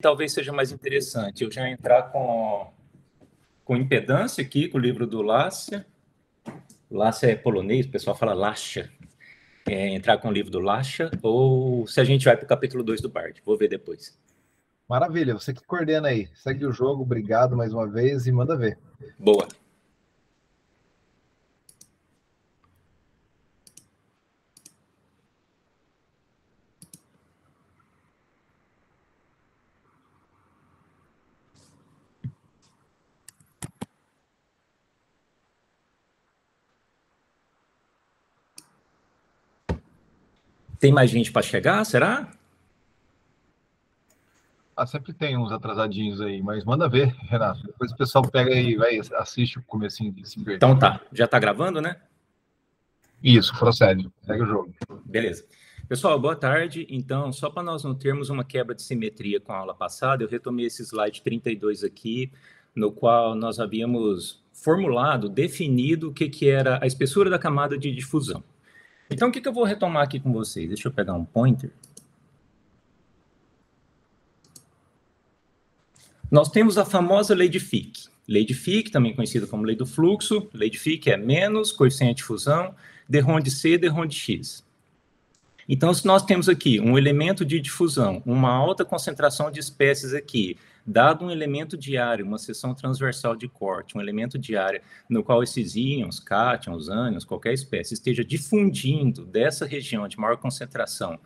talvez seja mais interessante eu já entrar com impedância aqui, com o livro do Lácia. Lácia é polonês, o pessoal fala Lácia. Entrar com o livro do Lácia, ou se a gente vai para o capítulo 2 do Bard. Vou ver depois. Maravilha, você que coordena aí. Segue o jogo, obrigado mais uma vez e manda ver. Boa. Tem mais gente para chegar, será? Sempre tem uns atrasadinhos aí, mas manda ver, Renato. Depois o pessoal pega e vai assiste o comecinho desse inverno. Então tá, já está gravando, né? Isso, procede. Segue o jogo. Beleza. Pessoal, boa tarde. Então, só para nós não termos uma quebra de simetria com a aula passada, eu retomei esse slide 32 aqui, no qual nós havíamos formulado, definido o que era a espessura da camada de difusão. Então, o que eu vou retomar aqui com vocês? Deixa eu pegar um pointer. Nós temos a famosa lei de Fick. Lei de Fick, também conhecida como lei do fluxo. Lei de Fick é menos coeficiente de difusão, d ρ de C, d ρ de X. Então, se nós temos aqui um elemento de difusão, uma alta concentração de espécies aqui, dado um elemento de área, uma seção transversal de corte, um elemento de área no qual esses íons, cátions, ânions, qualquer espécie, esteja difundindo dessa região de maior concentração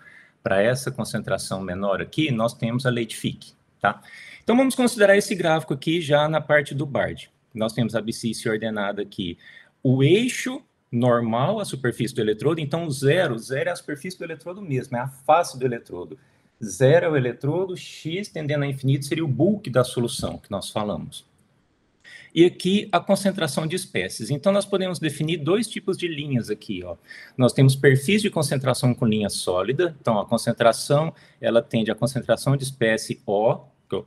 para essa concentração menor aqui, nós temos a lei de Fick, tá? Então, vamos considerar esse gráfico aqui já na parte do Bard. Nós temos a abscisse ordenada aqui, o eixo normal, a superfície do eletrodo, então zero é a superfície do eletrodo mesmo, é a face do eletrodo. Zero é o eletrodo, x tendendo a infinito seria o bulk da solução que nós falamos. E aqui a concentração de espécies. Então nós podemos definir dois tipos de linhas aqui, ó. Nós temos perfis de concentração com linha sólida, então a concentração, ela tende a concentração de espécie O,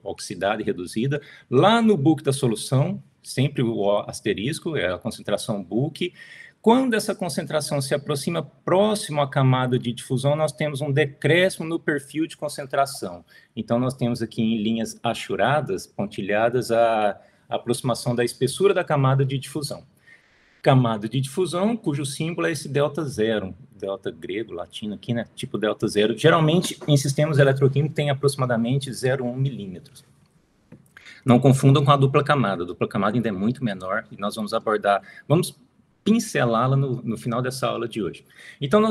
oxidada e reduzida, lá no bulk da solução, sempre o O asterisco, é a concentração bulk. Quando essa concentração se aproxima próximo à camada de difusão, nós temos um decréscimo no perfil de concentração. Então, nós temos aqui em linhas achuradas, pontilhadas, a aproximação da espessura da camada de difusão. Camada de difusão, cujo símbolo é esse delta zero, delta grego, latino aqui, né? Tipo delta zero. Geralmente, em sistemas eletroquímicos, tem aproximadamente 0,1 milímetros. Não confundam com a dupla camada. A dupla camada ainda é muito menor e nós vamos abordar... Vamos pincelá-la no final dessa aula de hoje. Então,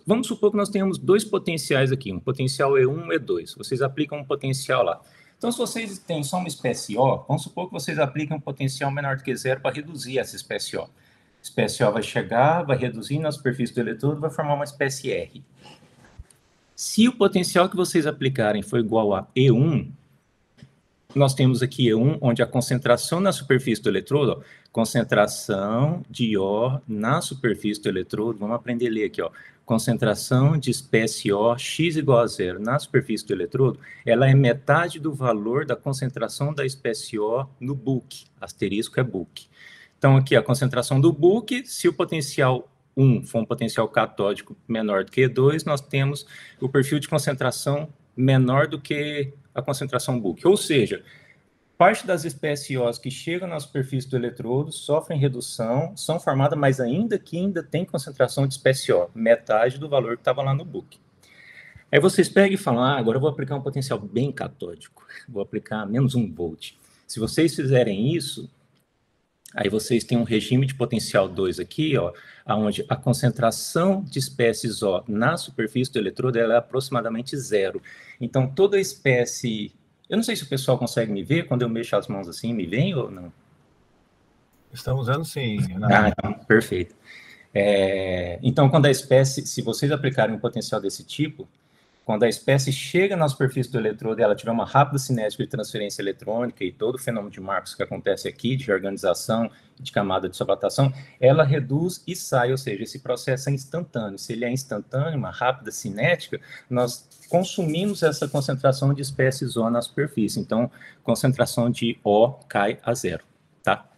vamos supor que nós tenhamos dois potenciais aqui, um potencial E1 e E2. Vocês aplicam um potencial lá. Então, se vocês têm só uma espécie O, vamos supor que vocês aplicam um potencial menor do que zero para reduzir essa espécie O. A espécie O vai chegar, vai reduzir na superfície do eletrodo, vai formar uma espécie R. Se o potencial que vocês aplicarem for igual a E1, nós temos aqui E1, onde a concentração na superfície do eletrodo, ó, concentração de O na superfície do eletrodo, vamos aprender a ler aqui, ó, concentração de espécie O, x igual a zero, na superfície do eletrodo, ela é metade do valor da concentração da espécie O no bulk, asterisco é bulk. Então, aqui a concentração do bulk, se o potencial 1 for um potencial catódico menor do que E2, nós temos o perfil de concentração menor do que a concentração bulk. Ou seja, parte das espécies O que chegam na superfície do eletrodo sofrem redução, são formadas, mas ainda tem concentração de espécie O, metade do valor que estava lá no bulk. Aí vocês pegam e falam, agora eu vou aplicar um potencial bem catódico, vou aplicar menos 1 volt. Se vocês fizerem isso, aí vocês têm um regime de potencial 2 aqui, ó, onde a concentração de espécies O na superfície do eletrodo ela é aproximadamente zero. Então, toda espécie... Eu não sei se o pessoal consegue me ver, quando eu mexo as mãos assim, me vem ou não? Estamos vendo sim. Então, perfeito. Então, quando a espécie, se vocês aplicarem um potencial desse tipo, quando a espécie chega na superfície do eletrodo e ela tiver uma rápida cinética de transferência eletrônica e todo o fenômeno de Marcos que acontece aqui, de organização, de camada de solvatação, ela reduz e sai, ou seja, esse processo é instantâneo. Se ele é instantâneo, uma rápida cinética, nós consumimos essa concentração de espécies O na superfície. Então, concentração de O cai a zero, tá?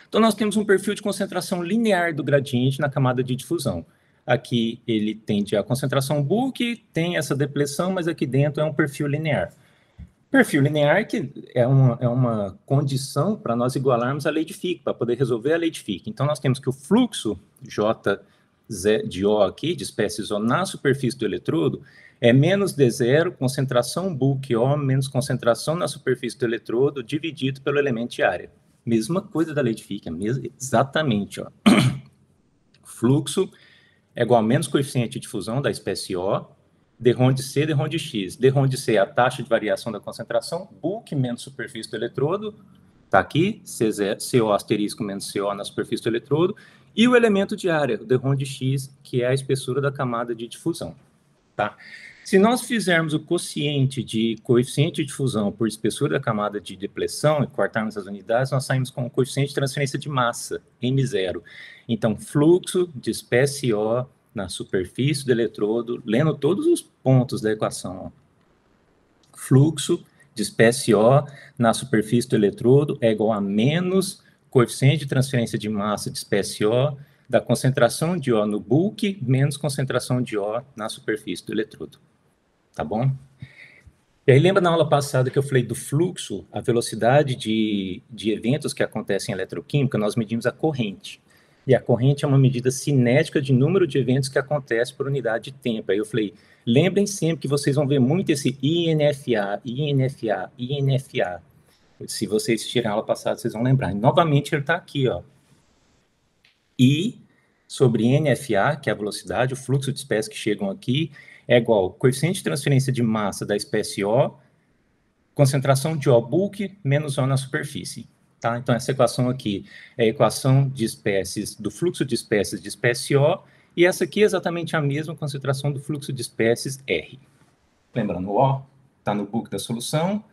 Então, nós temos um perfil de concentração linear do gradiente na camada de difusão. Aqui ele tende a concentração bulk, tem essa depressão, mas aqui dentro é um perfil linear. Perfil linear que é uma condição para nós igualarmos a lei de Fick, para poder resolver a lei de Fick. Então, nós temos que o fluxo J de O aqui, de espécies O na superfície do eletrodo, é menos D0, concentração bulk O, menos concentração na superfície do eletrodo, dividido pelo elemento de área. Mesma coisa da lei de Fick, exatamente, ó. Fluxo é igual a menos coeficiente de fusão da espécie O, d-ROM de C, d-ROM de X. d-ROM de C é a taxa de variação da concentração, bulk menos superfície do eletrodo, está aqui, CO asterisco menos CO na superfície do eletrodo, e o elemento de área, o d-ROM de X, que é a espessura da camada de difusão. Tá? Se nós fizermos o quociente de coeficiente de fusão por espessura da camada de depressão e cortarmos as unidades, nós saímos com o coeficiente de transferência de massa, M0. Então, fluxo de espécie O na superfície do eletrodo, lendo todos os pontos da equação. Ó. Fluxo de espécie O na superfície do eletrodo é igual a menos coeficiente de transferência de massa de espécie O da concentração de O no bulk menos concentração de O na superfície do eletrodo. Tá bom? E aí lembra na aula passada que eu falei do fluxo, a velocidade de eventos que acontecem em eletroquímica, nós medimos a corrente. E a corrente é uma medida cinética de número de eventos que acontecem por unidade de tempo. Aí eu falei, lembrem sempre que vocês vão ver muito esse INFA, INFA, INFA. Se vocês assistirem a aula passada, vocês vão lembrar. E, novamente, ele está aqui, ó. I sobre NFA, que é a velocidade, o fluxo de espécies que chegam aqui, é igual ao coeficiente de transferência de massa da espécie O, concentração de O bulk menos O na superfície. Tá? Então, essa equação aqui é a equação de espécies, do fluxo de espécie O, e essa aqui é exatamente a mesma concentração do fluxo de espécies R. Lembrando, o O está no bulk da solução,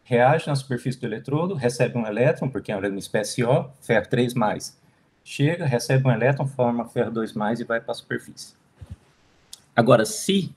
reage na superfície do eletrodo, recebe um elétron, porque é uma espécie O, ferro 3+, chega, recebe um elétron, forma ferro 2+, e vai para a superfície. Agora, se,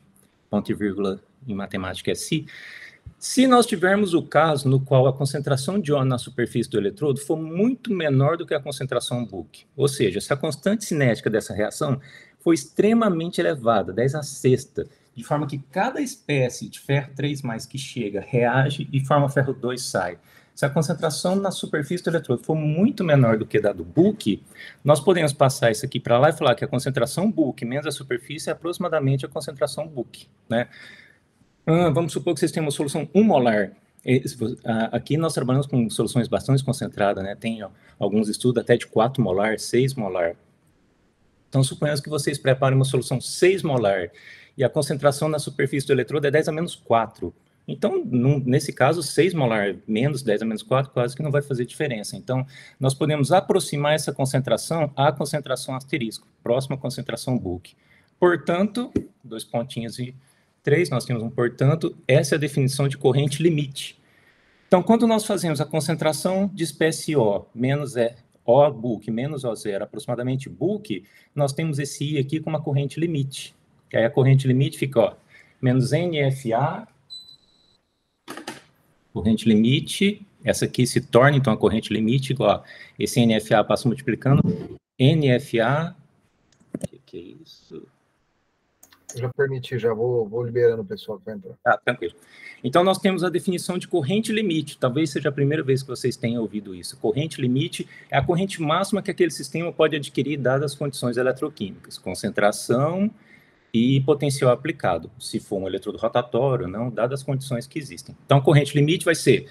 ponto e vírgula em matemática é se nós tivermos o caso no qual a concentração de O na superfície do eletrodo for muito menor do que a concentração bulk, ou seja, se a constante cinética dessa reação for extremamente elevada, 10⁶, de forma que cada espécie de ferro 3+, que chega, reage e forma ferro 2 sai. Se a concentração na superfície do eletrodo for muito menor do que a do bulk, nós podemos passar isso aqui para lá e falar que a concentração bulk menos a superfície é aproximadamente a concentração bulk, né? Vamos supor que vocês têm uma solução 1 molar. Aqui nós trabalhamos com soluções bastante concentradas, né? Tem alguns estudos até de 4 molar, 6 molar. Então, suponhamos que vocês preparem uma solução 6 molar e a concentração na superfície do eletrodo é 10⁻⁴. Então, nesse caso, 6 molar menos 10⁻⁴ quase que não vai fazer diferença. Então, nós podemos aproximar essa concentração à concentração asterisco, próxima à concentração bulk. Portanto, 2 pontinhos e 3, nós temos um portanto, essa é a definição de corrente limite. Então, quando nós fazemos a concentração de espécie O menos O bulk menos O0, aproximadamente bulk, nós temos esse I aqui com uma corrente limite. Que aí a corrente limite fica, ó, menos NFA, corrente limite, essa aqui se torna, então, a corrente limite, igual a esse NFA passa multiplicando, NFA, o que é isso? Já permiti, já vou liberando o pessoal que vai entrar. Ah, tranquilo. Então, nós temos a definição de corrente limite. Talvez seja a primeira vez que vocês tenham ouvido isso. Corrente limite é a corrente máxima que aquele sistema pode adquirir dadas as condições eletroquímicas. Concentração e potencial aplicado. Se for um eletrodo rotatório, não, dadas as condições que existem. Então, a corrente limite vai ser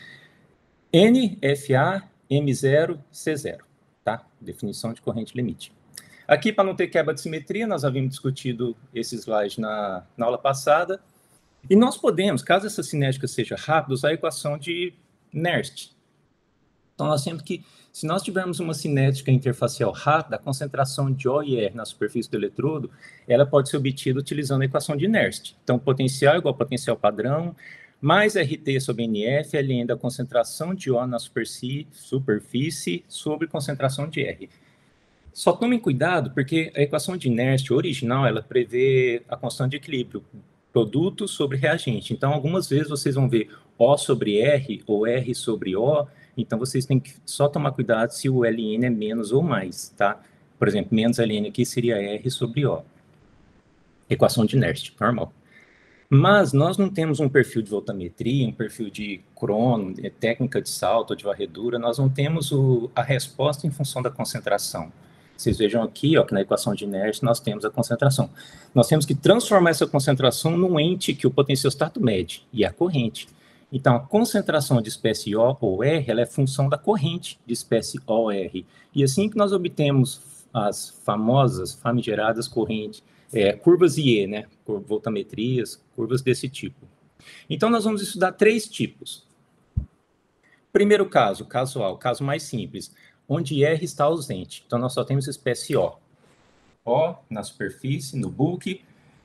NFA, M0, C0. Tá? Definição de corrente limite. Aqui, para não ter quebra de simetria, nós havíamos discutido esse slide na aula passada. E nós podemos, caso essa cinética seja rápida, usar a equação de Nernst. Então, nós temos que, se nós tivermos uma cinética interfacial rápida, a concentração de O e R na superfície do eletrodo, ela pode ser obtida utilizando a equação de Nernst. Então, potencial igual a potencial padrão, mais RT sobre NF, Ln da concentração de O na superfície sobre concentração de R. Só tomem cuidado, porque a equação de Nernst original, ela prevê a constante de equilíbrio, produto sobre reagente. Então, algumas vezes vocês vão ver O sobre R ou R sobre O, então vocês têm que só tomar cuidado se o Ln é menos ou mais, tá? Por exemplo, menos Ln aqui seria R sobre O. Equação de Nernst, normal. Mas nós não temos um perfil de voltametria, um perfil de crono, técnica de salto, de varredura, nós não temos a resposta em função da concentração. Vocês vejam aqui, ó, que na equação de inércia nós temos a concentração. Nós temos que transformar essa concentração num ente que o potenciostato mede, e é a corrente. Então, a concentração de espécie O ou R, ela é função da corrente de espécie OR. E assim que nós obtemos as famosas, famigeradas correntes, curvas IE, né? Voltametrias, curvas desse tipo. Então, nós vamos estudar 3 tipos. Primeiro caso, caso A, o caso mais simples, onde R está ausente. Então, nós só temos espécie O. O na superfície, no bulk,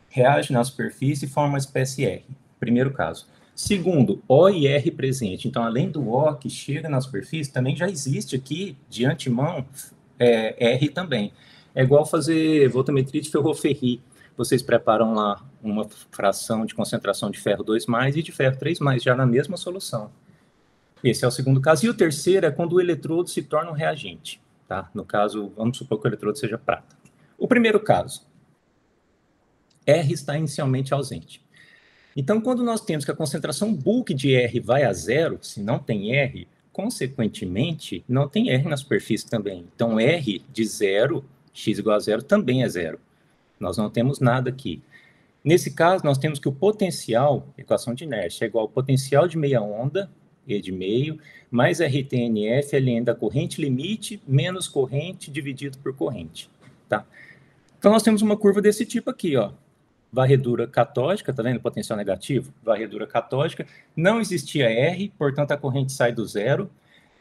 reage na superfície e forma uma espécie R. Primeiro caso. Segundo, O e R presente. Então, além do O que chega na superfície, também já existe aqui, de antemão, R também. É igual fazer voltametria de ferroferri. Vocês preparam lá uma fração de concentração de ferro 2+, e de ferro 3+, já na mesma solução. Esse é o segundo caso. E o terceiro é quando o eletrodo se torna um reagente. Tá? No caso, vamos supor que o eletrodo seja prata. O primeiro caso, R está inicialmente ausente. Então, quando nós temos que a concentração bulk de R vai a 0, se não tem R, consequentemente, não tem R na superfície também. Então, R de 0, x igual a 0, também é 0. Nós não temos nada aqui. Nesse caso, nós temos que o potencial, equação de inércia, é igual ao potencial de meia onda, E de meio, mais RTNF, Ln da corrente limite, menos corrente dividido por corrente. Tá? Então, nós temos uma curva desse tipo aqui, ó. Varredura catódica, tá vendo? Potencial negativo, varredura catódica, não existia R, portanto a corrente sai do 0,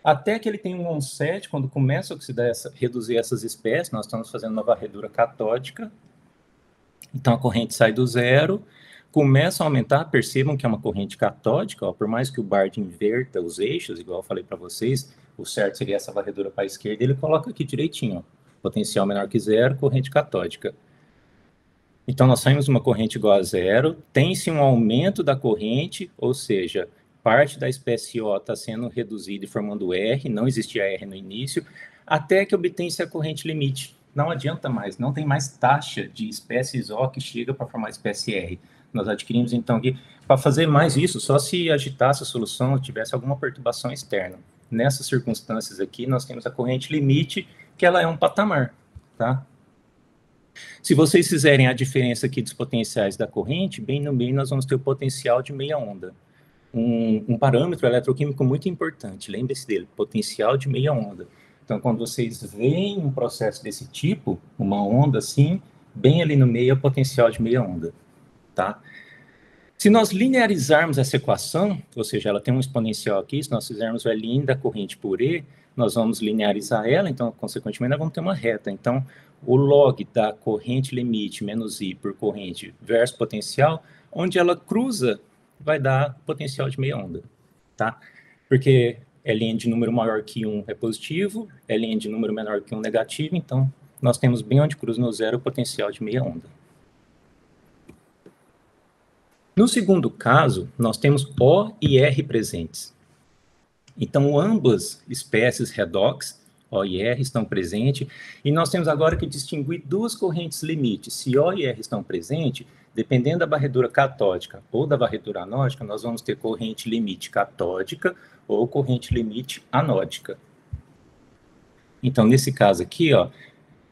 até que ele tem um onset, quando começa a oxidar reduzir essas espécies, nós estamos fazendo uma varredura catódica, então a corrente sai do 0, começa a aumentar, percebam que é uma corrente catódica, ó, por mais que o Bard inverta os eixos, igual eu falei para vocês, o certo seria essa varredura para a esquerda, ele coloca aqui direitinho, ó, potencial menor que 0, corrente catódica. Então, nós saímos uma corrente igual a 0, tem-se um aumento da corrente, ou seja, parte da espécie O está sendo reduzida e formando R, não existia R no início, até que obtém-se a corrente limite. Não adianta mais, não tem mais taxa de espécies O que chega para formar a espécie R. Nós adquirimos, então, aqui, para fazer mais isso, só se agitasse a solução ou tivesse alguma perturbação externa. Nessas circunstâncias aqui, nós temos a corrente limite, que ela é um patamar, tá? Se vocês fizerem a diferença aqui dos potenciais da corrente, bem no meio nós vamos ter o potencial de meia onda. Um parâmetro eletroquímico muito importante, lembre-se dele, potencial de meia onda. Então, quando vocês veem um processo desse tipo, uma onda assim, bem ali no meio é o potencial de meia onda. Tá? Se nós linearizarmos essa equação, ou seja, ela tem um exponencial aqui, se nós fizermos o Ln da corrente por E, nós vamos linearizar ela, então, consequentemente, nós vamos ter uma reta. Então, o log da corrente limite menos I por corrente versus potencial, onde ela cruza, vai dar potencial de meia onda, tá? Porque Ln de número maior que 1 é positivo, Ln de número menor que 1 negativo, então, nós temos bem onde cruza no 0 o potencial de meia onda. No segundo caso, nós temos O e R presentes. Então, ambas espécies redox, O e R, estão presentes, e nós temos agora que distinguir duas correntes limites. Se O e R estão presentes, dependendo da varredura catódica ou da varredura anódica, nós vamos ter corrente limite catódica ou corrente limite anódica. Então, nesse caso aqui, ó,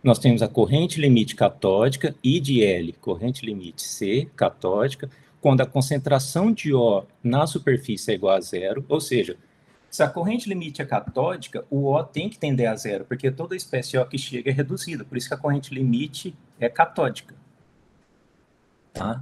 nós temos a corrente limite catódica, I de L, corrente limite C, catódica, quando a concentração de O na superfície é igual a 0, ou seja, se a corrente limite é catódica, o O tem que tender a 0, porque toda espécie O que chega é reduzida, por isso que a corrente limite é catódica. Tá?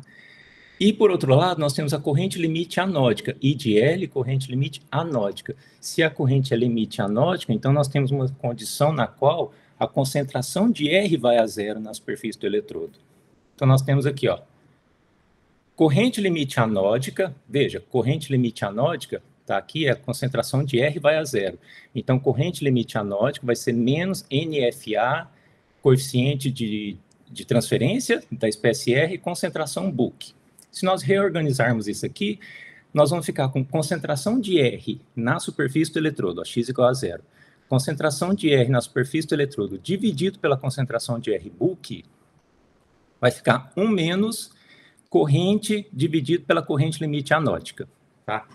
E, por outro lado, nós temos a corrente limite anódica, I de L, corrente limite anódica. Se a corrente é limite anódica, então nós temos uma condição na qual a concentração de R vai a 0 na superfície do eletrodo. Então, nós temos aqui, ó, corrente limite anódica, veja, corrente limite anódica, tá aqui, a concentração de R vai a 0. Então, corrente limite anódica vai ser menos NFA, coeficiente de transferência da espécie R, concentração bulk. Se nós reorganizarmos isso aqui, nós vamos ficar com concentração de R na superfície do eletrodo, ó, x igual a 0. Concentração de R na superfície do eletrodo dividido pela concentração de R bulk vai ficar 1 menos corrente dividido pela corrente limite anódica, tá?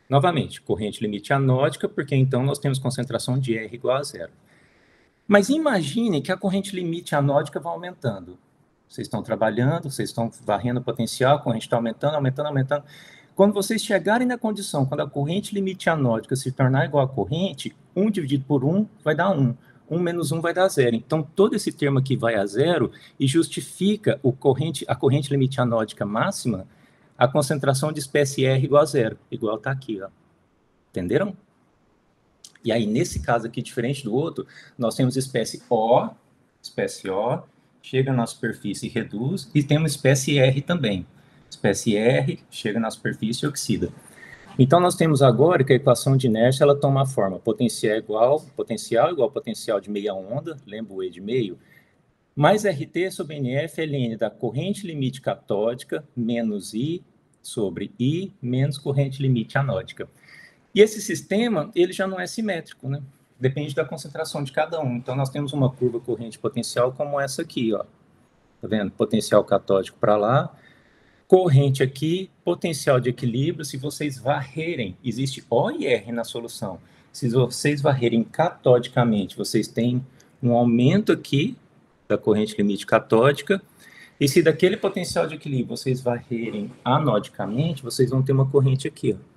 Novamente, corrente limite anódica, porque então nós temos concentração de R igual a zero. Mas imagine que a corrente limite anódica vai aumentando. Vocês estão trabalhando, vocês estão varrendo o potencial, a corrente está aumentando, aumentando, aumentando. Quando vocês chegarem na condição, quando a corrente limite anódica se tornar igual a corrente, 1 dividido por 1 vai dar 1. 1 menos 1 vai dar 0. Então, todo esse termo aqui vai a 0 e justifica a corrente limite anódica máxima, a concentração de espécie R igual a 0. Igual está aqui, ó. Entenderam? E aí, nesse caso aqui, diferente do outro, nós temos espécie O, chega na superfície e reduz, e temos espécie R também. Espécie R chega na superfície e oxida. Então, nós temos agora que a equação de inércia ela toma a forma potencial igual potencial de meia onda, lembra o E de meio, mais RT sobre NF ln da corrente limite catódica menos I sobre I menos corrente limite anódica. E esse sistema, ele já não é simétrico, né? Depende da concentração de cada um. Então, nós temos uma curva corrente potencial como essa aqui, ó. Tá vendo? Potencial catódico para lá, corrente aqui, potencial de equilíbrio. Se vocês varrerem, existe O e R na solução. Se vocês varrerem catodicamente, vocês têm um aumento aqui da corrente limite catódica. E se daquele potencial de equilíbrio vocês varrerem anodicamente, vocês vão ter uma corrente aqui, ó.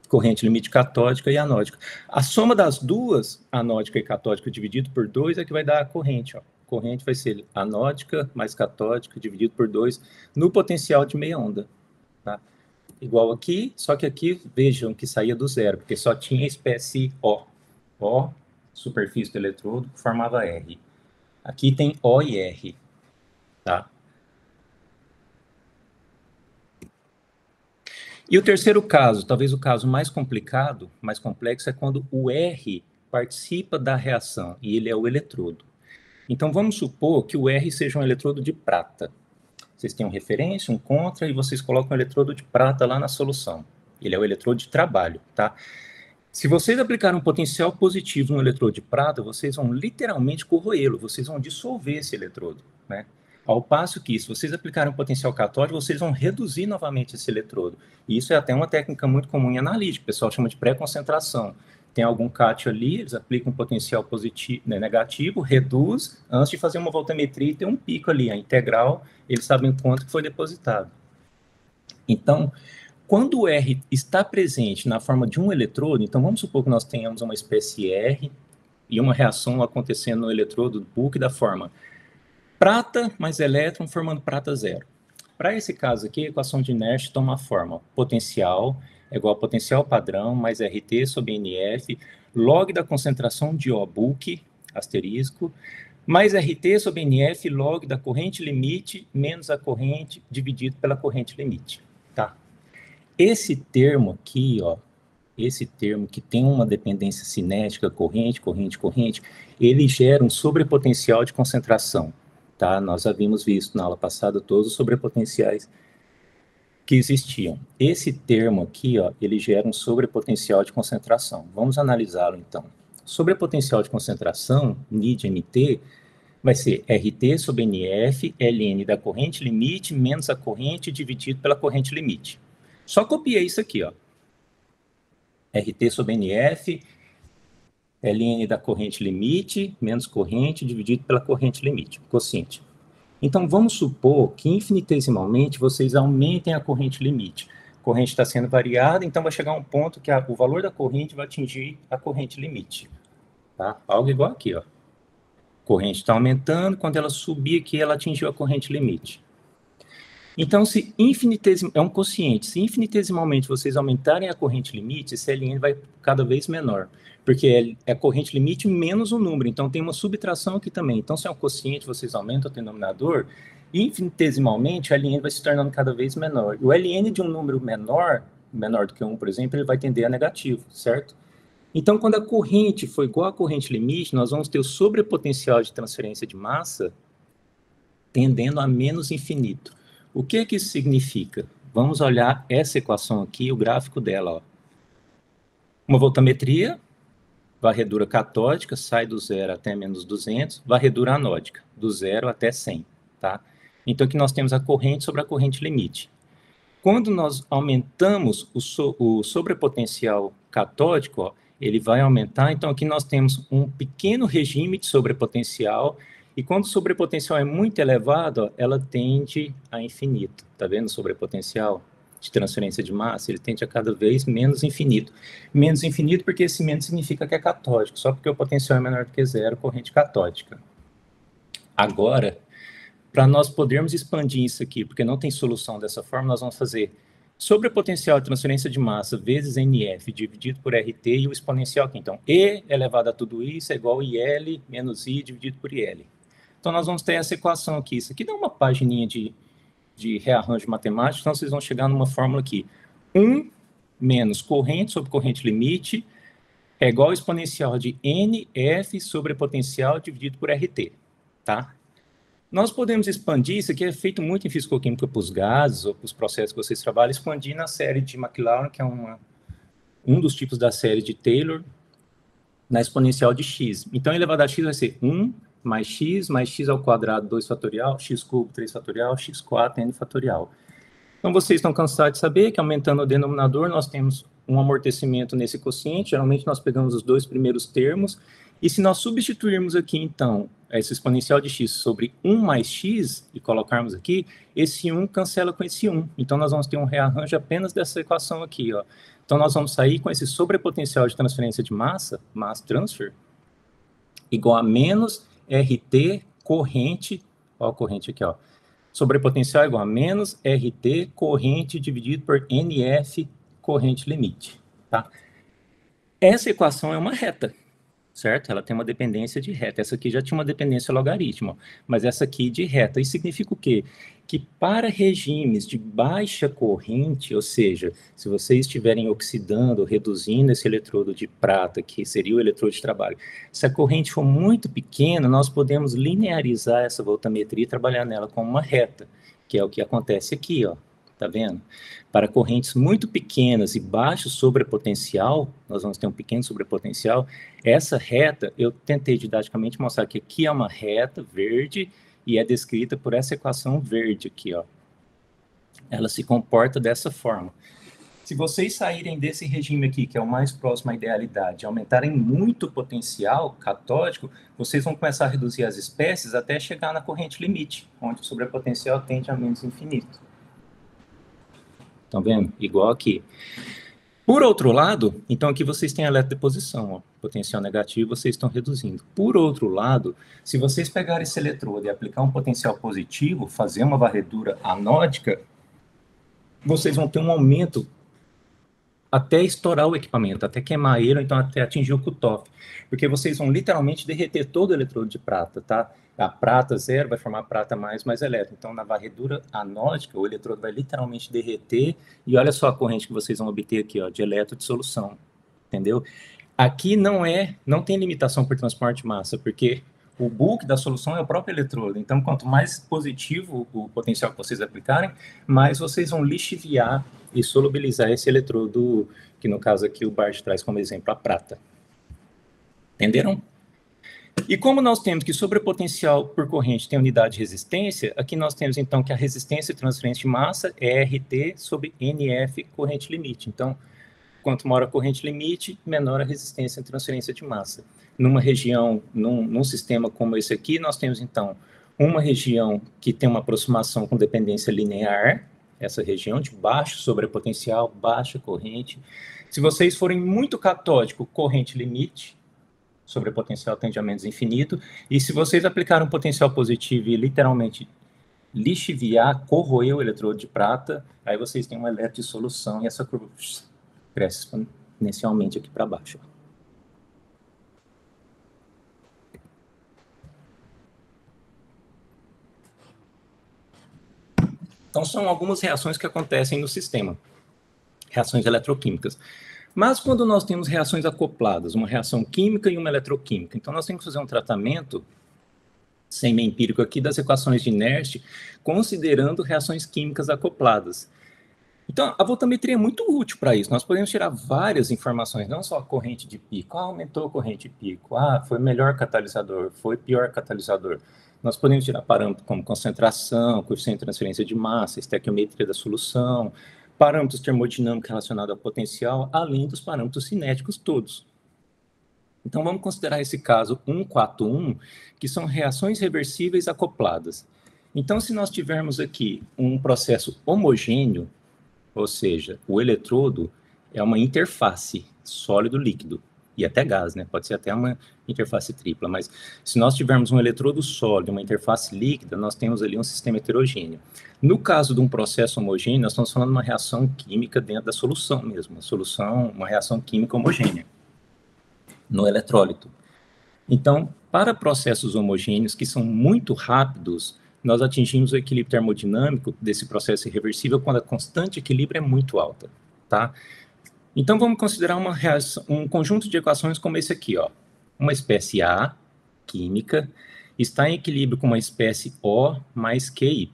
Corrente limite catódica e anódica. A soma das duas, anódica e catódica, dividido por 2, é que vai dar a corrente. Ó. Corrente vai ser anódica mais catódica, dividido por 2, no potencial de meia onda. Tá? Igual aqui, só que aqui, vejam que saía do zero, porque só tinha espécie O. O, superfície do eletrodo, formava R. Aqui tem O e R. Tá? E o terceiro caso, talvez o caso mais complicado, mais complexo, é quando o R participa da reação e ele é o eletrodo. Então, vamos supor que o R seja um eletrodo de prata. Vocês têm uma referência, um contra, e vocês colocam um eletrodo de prata lá na solução. Ele é o eletrodo de trabalho, tá? Se vocês aplicarem um potencial positivo no eletrodo de prata, vocês vão literalmente corroê-lo, vocês vão dissolver esse eletrodo, né? Ao passo que, se vocês aplicarem um potencial catódico, vocês vão reduzir novamente esse eletrodo. E isso é até uma técnica muito comum em analítica, o pessoal chama de pré-concentração. Tem algum cátio ali, eles aplicam um potencial positivo, né, negativo, reduz, antes de fazer uma voltametria e ter um pico ali, a integral, eles sabem quanto que foi depositado. Então, quando o R está presente na forma de um eletrodo, então vamos supor que nós tenhamos uma espécie R e uma reação acontecendo no eletrodo do bulk da forma prata mais elétron formando prata zero. Para esse caso aqui, a equação de inércia toma a forma potencial é igual a potencial padrão mais RT sobre NF, log da concentração de O bulk, asterisco, mais RT sobre NF, log da corrente limite menos a corrente dividido pela corrente limite. Tá? Esse termo aqui, ó, esse termo que tem uma dependência cinética, corrente, ele gera um sobrepotencial de concentração. Tá? Nós havíamos visto na aula passada todos os sobrepotenciais que existiam. Esse termo aqui, ó, ele gera um sobrepotencial de concentração. Vamos analisá-lo, então. Sobrepotencial de concentração, NID-MT, vai ser RT sobre NF, ln da corrente limite menos a corrente dividido pela corrente limite. Só copiei isso aqui, ó. RT sobre NF, ln da corrente limite menos corrente dividido pela corrente limite, quociente. Então, vamos supor que infinitesimalmente vocês aumentem a corrente limite. A corrente está sendo variada, então vai chegar um ponto que o valor da corrente vai atingir a corrente limite. Tá? Algo igual aqui, ó. A corrente está aumentando, quando ela subir aqui, ela atingiu a corrente limite. Então, é um quociente. Se infinitesimalmente vocês aumentarem a corrente limite, esse ln vai cada vez menor, porque é a corrente limite menos o número, então tem uma subtração aqui também. Então, se é um quociente, vocês aumentam o denominador, infinitesimalmente o ln vai se tornando cada vez menor. E o ln de um número menor do que 1, por exemplo, ele vai tender a negativo, certo? Então, quando a corrente for igual à corrente limite, nós vamos ter o sobrepotencial de transferência de massa tendendo a menos infinito. O que isso significa? Vamos olhar essa equação aqui, o gráfico dela. Ó. Uma voltametria, varredura catódica, sai do 0 até menos 200, varredura anódica, do 0 até 100. Tá? Então, aqui nós temos a corrente sobre a corrente limite. Quando nós aumentamos o sobrepotencial catódico, ó, ele vai aumentar. Então, aqui nós temos um pequeno regime de sobrepotencial, e quando o sobrepotencial é muito elevado, ó, ela tende a infinito. Tá vendo o sobrepotencial de transferência de massa? Ele tende a cada vez menos infinito. Menos infinito porque esse menos significa que é catódico, só porque o potencial é menor do que zero, corrente catódica. Agora, para nós podermos expandir isso aqui, porque não tem solução dessa forma, nós vamos fazer sobrepotencial de transferência de massa vezes NF dividido por RT e o exponencial aqui. Então, E elevado a tudo isso é igual a IL menos I dividido por IL. Então, nós vamos ter essa equação aqui. Isso aqui dá uma pagininha de rearranjo matemático, então vocês vão chegar numa fórmula aqui. 1 menos corrente sobre corrente limite é igual ao exponencial de NF sobre potencial dividido por RT, tá? Nós podemos expandir, isso aqui é feito muito em fisicoquímica para os gases ou para os processos que vocês trabalham, expandir na série de Maclaurin, que é um dos tipos da série de Taylor, na exponencial de x. Então, elevado a x vai ser 1 mais x ao quadrado 2 fatorial, x cubo 3 fatorial, x4 n fatorial. Então, vocês estão cansados de saber que aumentando o denominador, nós temos um amortecimento nesse quociente, geralmente nós pegamos os dois primeiros termos, e se nós substituirmos aqui, então, esse exponencial de x sobre 1 mais x, e colocarmos aqui, esse 1 cancela com esse 1. Então, nós vamos ter um rearranjo apenas dessa equação aqui, ó. Então, nós vamos sair com esse sobrepotencial de transferência de massa, mass transfer, igual a menos RT corrente, ó a corrente aqui, ó. Sobrepotencial igual a menos RT corrente dividido por NF corrente limite, tá? Essa equação é uma reta, certo? Ela tem uma dependência de reta. Essa aqui já tinha uma dependência logarítmica, mas essa aqui de reta. Isso significa o quê? Que para regimes de baixa corrente, ou seja, se vocês estiverem oxidando, reduzindo esse eletrodo de prata, que seria o eletrodo de trabalho, se a corrente for muito pequena, nós podemos linearizar essa voltametria e trabalhar nela como uma reta, que é o que acontece aqui, ó. Tá vendo? Para correntes muito pequenas e baixo sobrepotencial, nós vamos ter um pequeno sobrepotencial. Essa reta, eu tentei didaticamente mostrar que aqui é uma reta verde e é descrita por essa equação verde aqui, ó. Ela se comporta dessa forma. Se vocês saírem desse regime aqui, que é o mais próximo à idealidade, aumentarem muito o potencial catódico, vocês vão começar a reduzir as espécies até chegar na corrente limite, onde o sobrepotencial tende a menos infinito. Estão vendo? Igual aqui. Por outro lado, então aqui vocês têm a eletrodeposição, ó, potencial negativo, vocês estão reduzindo. Por outro lado, se vocês pegarem esse eletrodo e aplicar um potencial positivo, fazer uma varredura anódica, vocês vão ter um aumento até estourar o equipamento, até queimar ele, ou então até atingir o cutoff, porque vocês vão literalmente derreter todo o eletrodo de prata, tá? A prata zero vai formar prata mais elétron. Então, na varredura anódica, o eletrodo vai literalmente derreter, e olha só a corrente que vocês vão obter aqui, ó, de elétron de solução, entendeu? Aqui não tem limitação por transporte de massa, porque o bulk da solução é o próprio eletrodo. Então, quanto mais positivo o potencial que vocês aplicarem, mais vocês vão lixiviar e solubilizar esse eletrodo, que no caso aqui o Bart traz como exemplo a prata. Entenderam? E como nós temos que sobrepotencial por corrente tem unidade de resistência, aqui nós temos então que a resistência de transferência de massa é RT sobre NF corrente limite. Então, quanto maior a corrente limite, menor a resistência de transferência de massa. Numa região, num sistema como esse aqui, nós temos então uma região que tem uma aproximação com dependência linear, essa região de baixo sobrepotencial, baixa corrente. Se vocês forem muito catódico, corrente limite, sobrepotencial tende a menos infinito, e se vocês aplicarem um potencial positivo e literalmente lixiviar, corroer o eletrodo de prata, aí vocês têm um elétron de solução e essa curva cresce exponencialmente aqui para baixo. Então, são algumas reações que acontecem no sistema, reações eletroquímicas. Mas quando nós temos reações acopladas, uma reação química e uma eletroquímica, então nós temos que fazer um tratamento semi-empírico aqui das equações de Nernst, considerando reações químicas acopladas. Então, a voltametria é muito útil para isso. Nós podemos tirar várias informações, não só a corrente de pico. Aumentou a corrente de pico. Foi melhor catalisador, foi pior catalisador. Nós podemos tirar parâmetros como concentração, coeficiente de transferência de massa, estequiometria da solução, parâmetros termodinâmicos relacionados ao potencial, além dos parâmetros cinéticos todos. Então, vamos considerar esse caso 141, que são reações reversíveis acopladas. Então, se nós tivermos aqui um processo homogêneo, ou seja, o eletrodo é uma interface sólido-líquido, e até gás, né? Pode ser até uma interface tripla, mas se nós tivermos um eletrodo sólido, uma interface líquida, nós temos ali um sistema heterogêneo. No caso de um processo homogêneo, nós estamos falando de uma reação química dentro da solução mesmo, uma reação química homogênea no eletrólito. Então, para processos homogêneos que são muito rápidos, nós atingimos o equilíbrio termodinâmico desse processo irreversível quando a constante de equilíbrio é muito alta, tá? Então, vamos considerar um conjunto de equações como esse aqui, ó. Uma espécie A, química, está em equilíbrio com uma espécie O mais QY.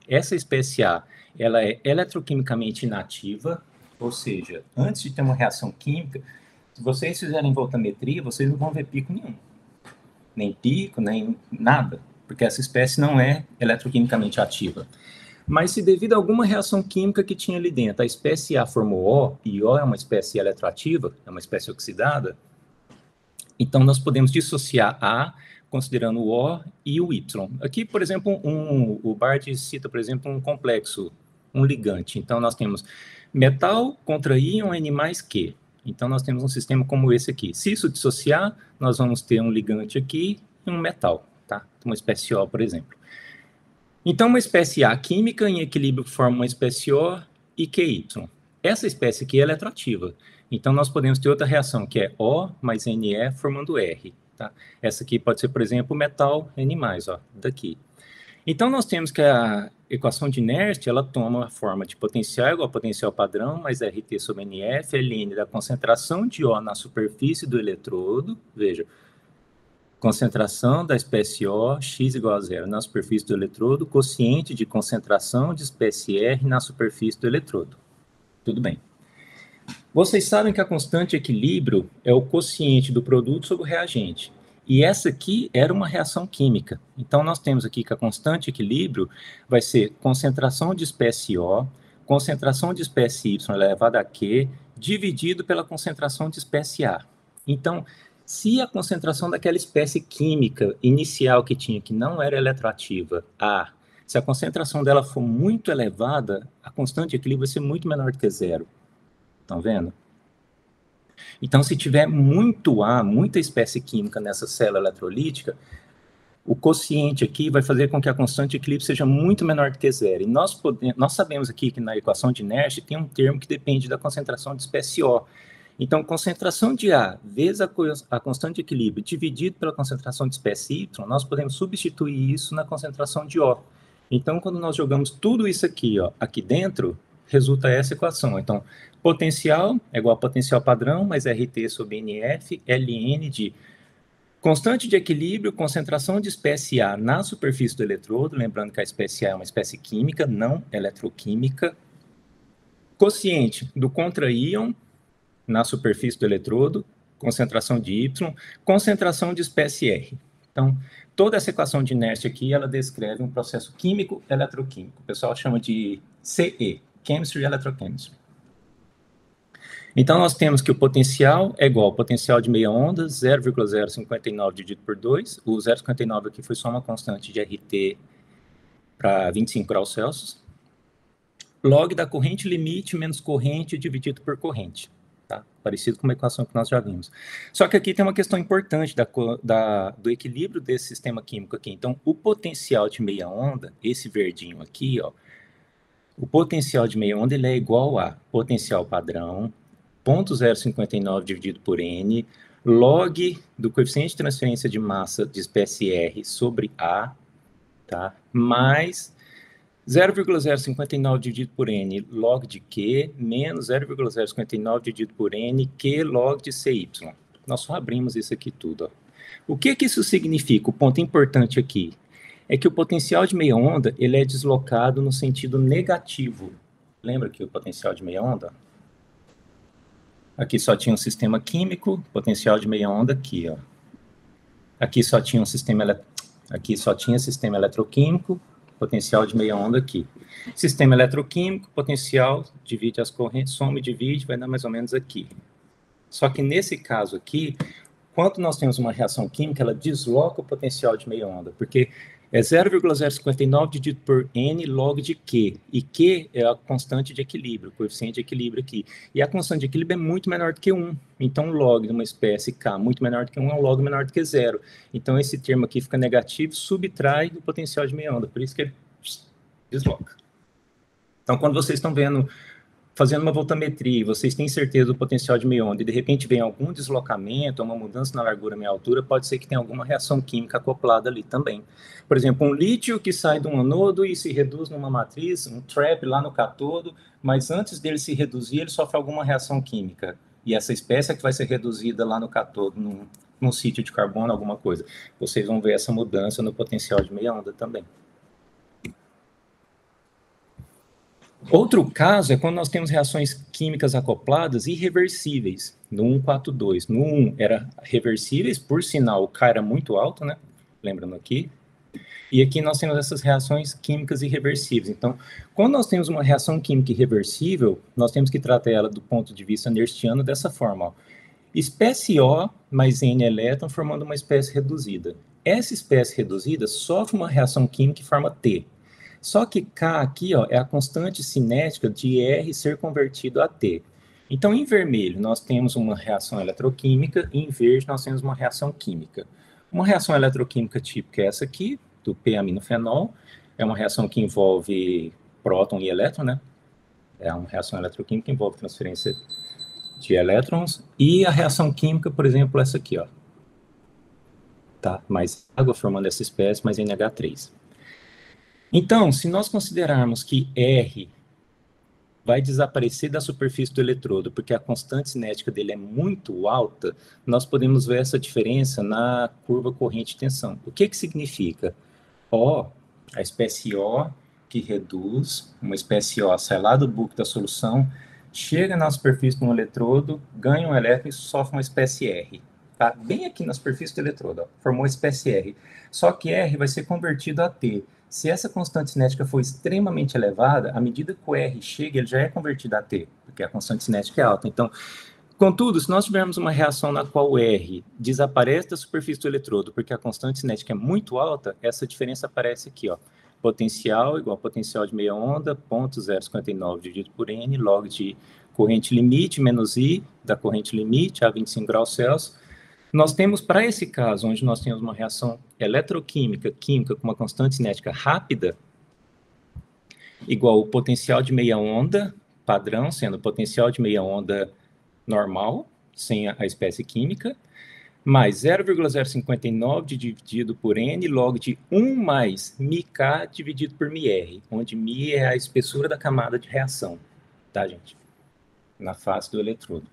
Essa espécie A, ela é eletroquimicamente inativa, ou seja, antes de ter uma reação química, se vocês fizerem voltametria, vocês não vão ver pico nenhum. Nem pico, nem nada, porque essa espécie não é eletroquimicamente ativa. Mas se devido a alguma reação química que tinha ali dentro, a espécie A formou O, e O é uma espécie eletroativa, é uma espécie oxidada, então nós podemos dissociar A, considerando o O e o Y. Aqui, por exemplo, o Bard cita, por exemplo, um complexo, um ligante. Então nós temos metal contra íon N mais Q. Então nós temos um sistema como esse aqui. Se isso dissociar, nós vamos ter um ligante aqui e um metal, tá? Uma espécie O, por exemplo. Então, uma espécie A química em equilíbrio forma uma espécie O e QY. Essa espécie aqui é eletroativa. Então, nós podemos ter outra reação, que é O mais Ne formando R. Tá? Essa aqui pode ser, por exemplo, metal N+, ó, daqui. Então, nós temos que a equação de inércia, ela toma a forma de potencial igual a potencial padrão, mais RT sobre NF, Ln da concentração de O na superfície do eletrodo, veja, concentração da espécie O, x igual a 0 na superfície do eletrodo, quociente de concentração de espécie R na superfície do eletrodo. Tudo bem. Vocês sabem que a constante de equilíbrio é o quociente do produto sobre o reagente. E essa aqui era uma reação química. Então, nós temos aqui que a constante de equilíbrio vai ser concentração de espécie O, concentração de espécie Y elevada a Q, dividido pela concentração de espécie A. Então, se a concentração daquela espécie química inicial que tinha, que não era eletroativa, A, se a concentração dela for muito elevada, a constante de equilíbrio vai ser muito menor do que 0. Estão vendo? Então, se tiver muito A, muita espécie química nessa célula eletrolítica, o quociente aqui vai fazer com que a constante de equilíbrio seja muito menor do que 0. E nós sabemos aqui que na equação de inércia tem um termo que depende da concentração de espécie O. Então, concentração de A vezes a constante de equilíbrio dividido pela concentração de espécie Y, nós podemos substituir isso na concentração de O. Então, quando nós jogamos tudo isso aqui, ó, aqui dentro, resulta essa equação. Então, potencial é igual a potencial padrão, mais RT sobre NF, Ln de constante de equilíbrio, concentração de espécie A na superfície do eletrodo, lembrando que a espécie A é uma espécie química, não eletroquímica, quociente do contra-íon na superfície do eletrodo, concentração de Y, concentração de espécie R. Então, toda essa equação de inércia aqui, ela descreve um processo químico eletroquímico. O pessoal chama de CE, Chemistry Electrochemistry. Então, nós temos que o potencial é igual ao potencial de meia onda, 0,059 dividido por 2. O 0,59 aqui foi só uma constante de RT para 25 graus Celsius. Log da corrente limite menos corrente dividido por corrente. Tá? Parecido com uma equação que nós já vimos. Só que aqui tem uma questão importante do equilíbrio desse sistema químico aqui. Então, o potencial de meia onda, esse verdinho aqui, ó, o potencial de meia onda ele é igual a potencial padrão, 0,059 dividido por N, log do coeficiente de transferência de massa de espécie R sobre A, tá? Mais 0,059 dividido por N log de Q, menos 0,059 dividido por N, Q log de CY. Nós só abrimos isso aqui tudo. Ó. O que isso significa? O ponto importante aqui é que o potencial de meia onda ele é deslocado no sentido negativo. Lembra que o potencial de meia onda? Aqui só tinha um sistema químico, potencial de meia onda aqui. Ó. Aqui só tinha um sistema Aqui só tinha sistema eletroquímico, potencial de meia onda aqui. Sistema eletroquímico, potencial, divide as correntes, soma e divide, vai dar mais ou menos aqui. Só que nesse caso aqui, quando nós temos uma reação química, ela desloca o potencial de meia onda, porque é 0,059 dividido por N log de Q, e Q é a constante de equilíbrio, o coeficiente de equilíbrio aqui. E a constante de equilíbrio é muito menor do que 1. Então, log de uma espécie K muito menor do que 1 é um log menor do que 0. Então, esse termo aqui fica negativo, subtrai do potencial de meia onda, por isso que ele desloca. Então, quando vocês estão fazendo uma voltametria, vocês têm certeza do potencial de meia onda, e de repente vem algum deslocamento, uma mudança na largura meia altura, pode ser que tenha alguma reação química acoplada ali também. Por exemplo, um lítio que sai de um anodo e se reduz numa matriz, um trap lá no cátodo, mas antes dele se reduzir, ele sofre alguma reação química. E essa espécie é que vai ser reduzida lá no cátodo, num sítio de carbono, alguma coisa. Vocês vão ver essa mudança no potencial de meia onda também. Outro caso é quando nós temos reações químicas acopladas irreversíveis, no 142. No 1 era reversíveis, por sinal o K era muito alto, né? Lembrando aqui. E aqui nós temos essas reações químicas irreversíveis. Então, quando nós temos uma reação química irreversível, nós temos que tratar ela do ponto de vista nernstiano dessa forma, ó. Espécie O mais N elétron formando uma espécie reduzida. Essa espécie reduzida sofre uma reação química em forma T. Só que K aqui, ó, é a constante cinética de R ser convertido a T. Então, em vermelho, nós temos uma reação eletroquímica, e em verde, nós temos uma reação química. Uma reação eletroquímica típica é essa aqui, do P-aminofenol. É uma reação que envolve próton e elétron, né? É uma reação eletroquímica que envolve transferência de elétrons. E a reação química, por exemplo, essa aqui, ó. Tá? Mais água formando essa espécie, mais NH3. Então, se nós considerarmos que R vai desaparecer da superfície do eletrodo, porque a constante cinética dele é muito alta, nós podemos ver essa diferença na curva corrente de tensão. O que significa? O, a espécie O, que reduz, uma espécie O sai lá do buco da solução, chega na superfície de um eletrodo, ganha um elétron e sofre uma espécie R. Tá? Bem aqui na superfície do eletrodo, ó, formou a espécie R. Só que R vai ser convertido a T. Se essa constante cinética for extremamente elevada, à medida que o R chega, ele já é convertido a T, porque a constante cinética é alta. Então, contudo, se nós tivermos uma reação na qual o R desaparece da superfície do eletrodo, porque a constante cinética é muito alta, essa diferença aparece aqui, ó. Potencial igual a potencial de meia onda, 0,059 dividido por N, log de corrente limite menos I da corrente limite a 25 graus Celsius. Nós temos, para esse caso, onde nós temos uma reação eletroquímica, química, com uma constante cinética rápida, igual o potencial de meia onda padrão, sendo o potencial de meia onda normal, sem a espécie química, mais 0,059 dividido por N log de 1 mais μK dividido por μR, onde μ é a espessura da camada de reação, tá, gente? Na face do eletrodo.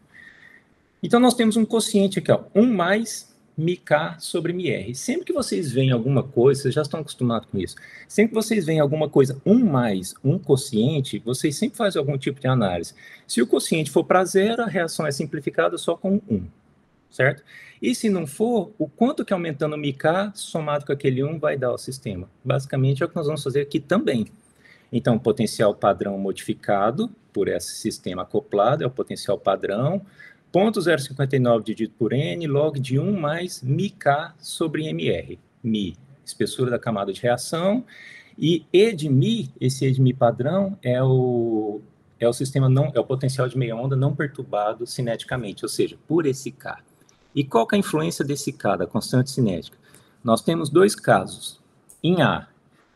Então, nós temos um quociente aqui, ó, 1 mais μK sobre μR. Sempre que vocês veem alguma coisa, vocês já estão acostumados com isso, sempre que vocês veem alguma coisa, 1 mais um quociente, vocês sempre fazem algum tipo de análise. Se o quociente for para 0, a reação é simplificada só com 1, certo? E se não for, o quanto que aumentando o μK, somado com aquele 1, vai dar ao sistema. Basicamente, é o que nós vamos fazer aqui também. Então, o potencial padrão modificado por esse sistema acoplado é o potencial padrão, 0,059 dividido por N, log de 1 mais μK sobre MR. μ, espessura da camada de reação, e E de μ, esse E de μ padrão, é o sistema não, é o potencial de meia onda não perturbado cineticamente, ou seja, por esse K. E qual que é a influência desse K, da constante cinética? Nós temos dois casos. Em A,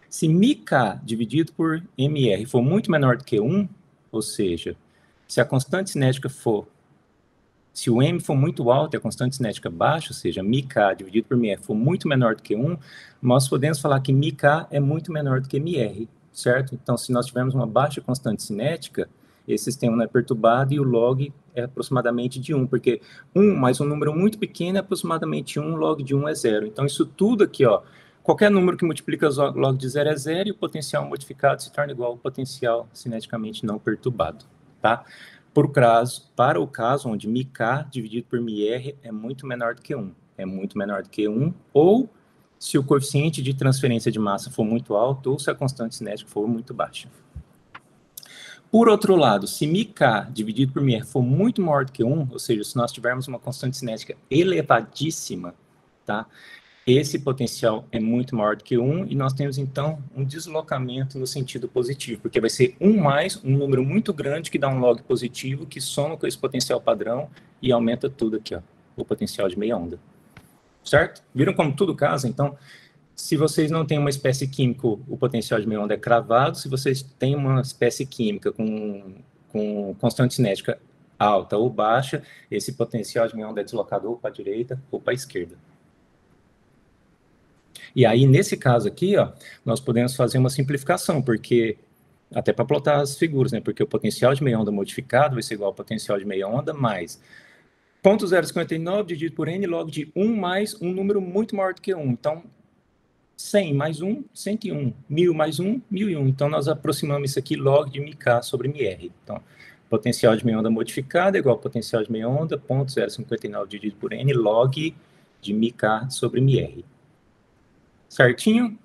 se μK dividido por MR for muito menor do que 1, ou seja, se a constante cinética for, se o M for muito alto e a constante cinética baixa, ou seja, μK dividido por MR for muito menor do que 1, nós podemos falar que μK é muito menor do que MR, certo? Então, se nós tivermos uma baixa constante cinética, esse sistema não é perturbado e o log é aproximadamente de 1, porque 1 mais um número muito pequeno é aproximadamente 1, log de 1 é 0. Então, isso tudo aqui, ó, qualquer número que multiplica log de 0 é 0 e o potencial modificado se torna igual ao potencial cineticamente não perturbado, tá? Para o caso onde μK dividido por μR é muito menor do que 1. É muito menor do que 1, ou se o coeficiente de transferência de massa for muito alto ou se a constante cinética for muito baixa. Por outro lado, se μk dividido por μr for muito maior do que 1, ou seja, se nós tivermos uma constante cinética elevadíssima, tá? Esse potencial é muito maior do que 1, e nós temos, então, um deslocamento no sentido positivo, porque vai ser 1 mais um número muito grande que dá um log positivo, que soma com esse potencial padrão e aumenta tudo aqui, ó, o potencial de meia onda. Certo? Viram como tudo casa? Então, se vocês não têm uma espécie química, o potencial de meia onda é cravado. Se vocês têm uma espécie química com constante cinética alta ou baixa, esse potencial de meia onda é deslocado ou para a direita ou para a esquerda. E aí, nesse caso aqui, ó, nós podemos fazer uma simplificação, porque, até para plotar as figuras, né, porque o potencial de meia onda modificado vai ser igual ao potencial de meia onda mais 0,059 dividido por n log de 1 mais um número muito maior do que 1. Então, 100 mais 1, 101. 1000 mais 1, 1001. Então, nós aproximamos isso aqui log de μk sobre μr. Então, potencial de meia onda modificado é igual ao potencial de meia onda, 0,059 dividido por n log de μk sobre μr. Certinho?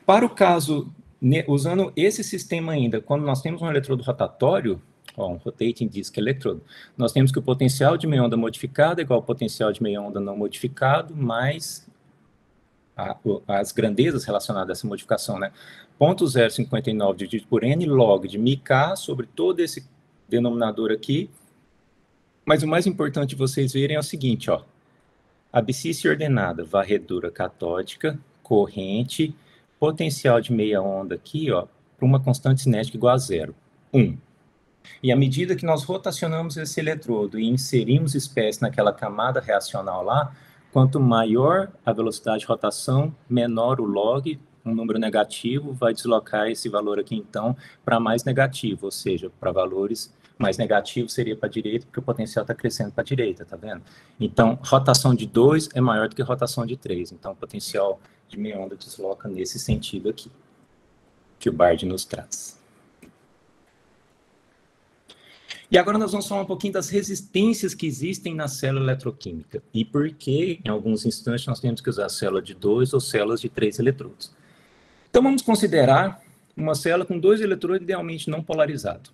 Para o caso, usando esse sistema ainda, quando nós temos um eletrodo rotatório, um rotating disk eletrodo, nós temos que o potencial de meia onda modificado é igual ao potencial de meia onda não modificado, mais as grandezas relacionadas a essa modificação, né? 0,059 dividido por n log de μk sobre todo esse denominador aqui. Mas o mais importante de vocês verem é o seguinte, ó. Abscissa ordenada, varredura catódica, corrente, potencial de meia onda aqui, ó, para uma constante cinética igual a 0, 1. E à medida que nós rotacionamos esse eletrodo e inserimos espécie naquela camada reacional lá, quanto maior a velocidade de rotação, menor o log, um número negativo, vai deslocar esse valor aqui, então, para mais negativo, ou seja, para valores mais negativos seria para a direita, porque o potencial está crescendo para a direita, tá vendo? Então, rotação de 2 é maior do que rotação de 3, então o potencial de meia onda desloca nesse sentido aqui, que o Bard nos traz. E agora nós vamos falar um pouquinho das resistências que existem na célula eletroquímica e por que, em alguns instantes, nós temos que usar célula de 2 ou células de 3 eletrodos. Então, vamos considerar uma célula com 2 eletrodos idealmente não polarizados.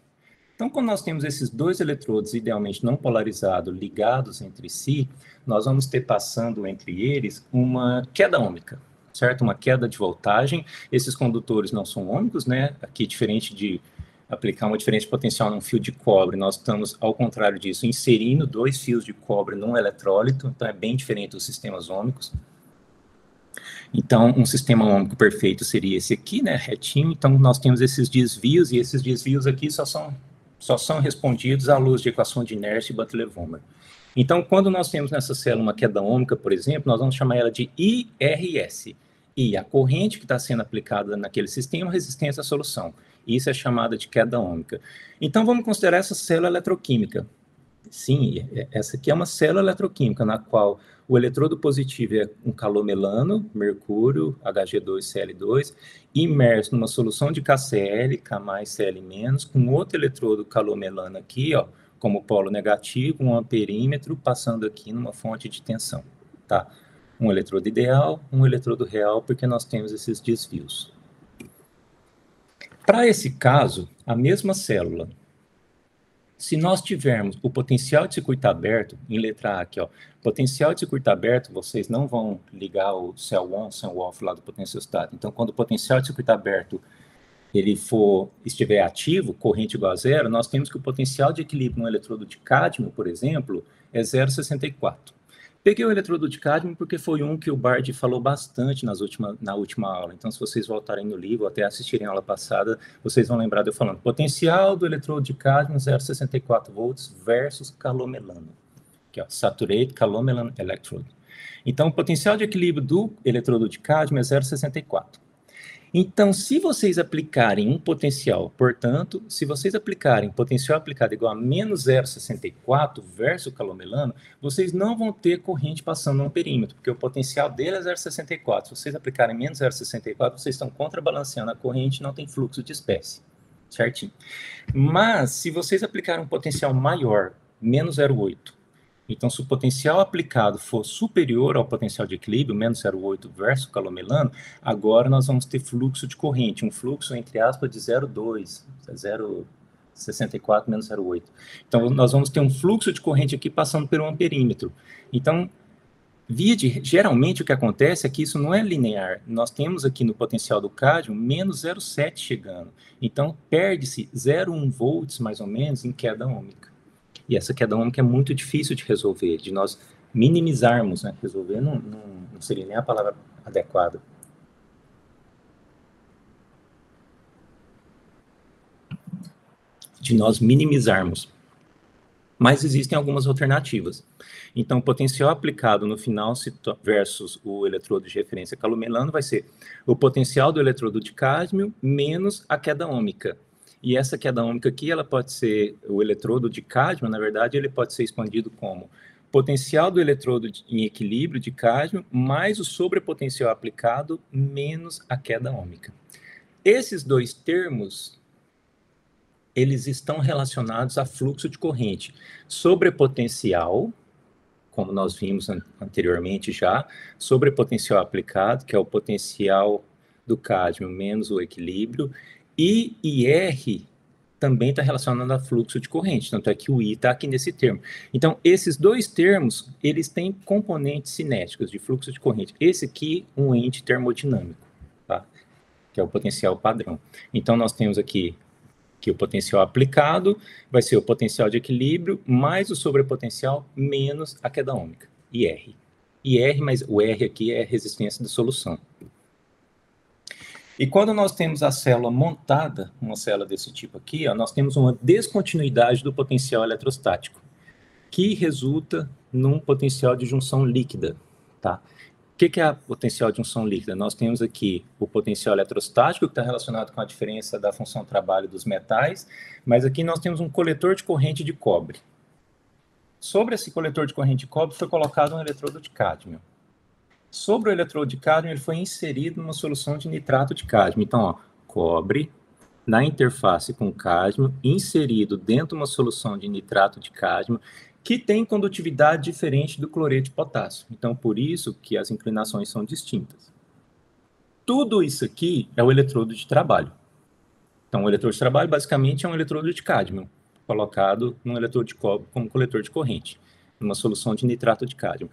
Então, quando nós temos esses 2 eletrodos idealmente não polarizados ligados entre si, nós vamos ter passando entre eles uma queda ômica, certo? Uma queda de voltagem. Esses condutores não são ômicos, né? Aqui, diferente de aplicar uma diferença de potencial num fio de cobre, nós estamos, ao contrário disso, inserindo 2 fios de cobre num eletrólito, então é bem diferente dos sistemas ômicos. Então, um sistema ômico perfeito seria esse aqui, né, retinho. Então, nós temos esses desvios, e esses desvios aqui só são respondidos à luz de equação de inércia e Butler-Levomir. Então, quando nós temos nessa célula uma queda ômica, por exemplo, nós vamos chamar ela de IRS. E a corrente que está sendo aplicada naquele sistema, resistência à solução. Isso é chamada de queda ômica. Então, vamos considerar essa célula eletroquímica. Sim, essa aqui é uma célula eletroquímica, na qual o eletrodo positivo é um calomelano, mercúrio, Hg2Cl2, imerso numa solução de KCl, K mais Cl menos, com outro eletrodo calomelano aqui, ó, como polo negativo, um amperímetro, passando aqui numa fonte de tensão, tá? Um eletrodo ideal, um eletrodo real, porque nós temos esses desvios. Para esse caso, a mesma célula, se nós tivermos o potencial de circuito aberto, em letra A aqui, ó, potencial de circuito aberto, vocês não vão ligar o cell on, cell off lá do potenciostat. Então, quando o potencial de circuito aberto ele estiver ativo, corrente igual a 0, nós temos que o potencial de equilíbrio no eletrodo de cádmio, por exemplo, é 0,64. Peguei o eletrodo de cádmio porque foi um que o Bard falou bastante na última aula. Então, se vocês voltarem no livro, ou até assistirem a aula passada, vocês vão lembrar de eu falando. Potencial do eletrodo de cádmio, 0,64 volts versus calomelano. Aqui, ó, Saturated Calomelan Electrode. Então, o potencial de equilíbrio do eletrodo de cádmio é 0,64. Então, se vocês aplicarem um potencial, portanto, se vocês aplicarem potencial aplicado igual a menos 0,64 versus o calomelano, vocês não vão ter corrente passando no perímetro, porque o potencial dele é 0,64. Se vocês aplicarem menos 0,64, vocês estão contrabalanceando a corrente e não tem fluxo de espécie, certinho? Mas, se vocês aplicarem um potencial maior, menos 0,8, Então, se o potencial aplicado for superior ao potencial de equilíbrio, menos 0,8 versus calomelano, agora nós vamos ter fluxo de corrente, um fluxo, entre aspas, de 0,2, 0,64 menos 0,8. Então, nós vamos ter um fluxo de corrente aqui passando por um amperímetro. Então, geralmente o que acontece é que isso não é linear. Nós temos aqui no potencial do cádmio menos 0,7 chegando. Então, perde-se 0,1 volts, mais ou menos, em queda ômica. E essa queda ômica é muito difícil de resolver, de nós minimizarmos, né? Resolver não seria nem a palavra adequada. De nós minimizarmos. Mas existem algumas alternativas. Então, o potencial aplicado no final versus o eletrodo de referência calomelano vai ser o potencial do eletrodo de cádmio menos a queda ômica. E essa queda ômica aqui, ela pode ser, o eletrodo de cádmio, na verdade, ele pode ser expandido como potencial do eletrodo em equilíbrio de cádmio mais o sobrepotencial aplicado menos a queda ômica. Esses dois termos, eles estão relacionados a fluxo de corrente. Sobrepotencial, como nós vimos anteriormente já, sobrepotencial aplicado, que é o potencial do cádmio menos o equilíbrio, e IR também está relacionado a fluxo de corrente, tanto é que o I está aqui nesse termo. Então, esses dois termos, eles têm componentes cinéticos de fluxo de corrente. Esse aqui, um ente termodinâmico, tá? Que é o potencial padrão. Então, nós temos aqui que o potencial aplicado vai ser o potencial de equilíbrio mais o sobrepotencial menos a queda ômica, IR. IR, mas o R aqui é a resistência de solução. E quando nós temos a célula montada, uma célula desse tipo aqui, ó, nós temos uma descontinuidade do potencial eletrostático, que resulta num potencial de junção líquida, tá? O que é a potencial de junção líquida? Nós temos aqui o potencial eletrostático, que está relacionado com a diferença da função trabalho dos metais, mas aqui nós temos um coletor de corrente de cobre. Sobre esse coletor de corrente de cobre foi colocado um eletrodo de cádmio. Sobre o eletrodo de cádmio, ele foi inserido numa solução de nitrato de cádmio. Então, ó, cobre na interface com cádmio, inserido dentro de uma solução de nitrato de cádmio, que tem condutividade diferente do cloreto de potássio. Então, por isso que as inclinações são distintas. Tudo isso aqui é o eletrodo de trabalho. Então, o eletrodo de trabalho, basicamente, é um eletrodo de cádmio, colocado num eletrodo de cobre como coletor de corrente, numa solução de nitrato de cádmio.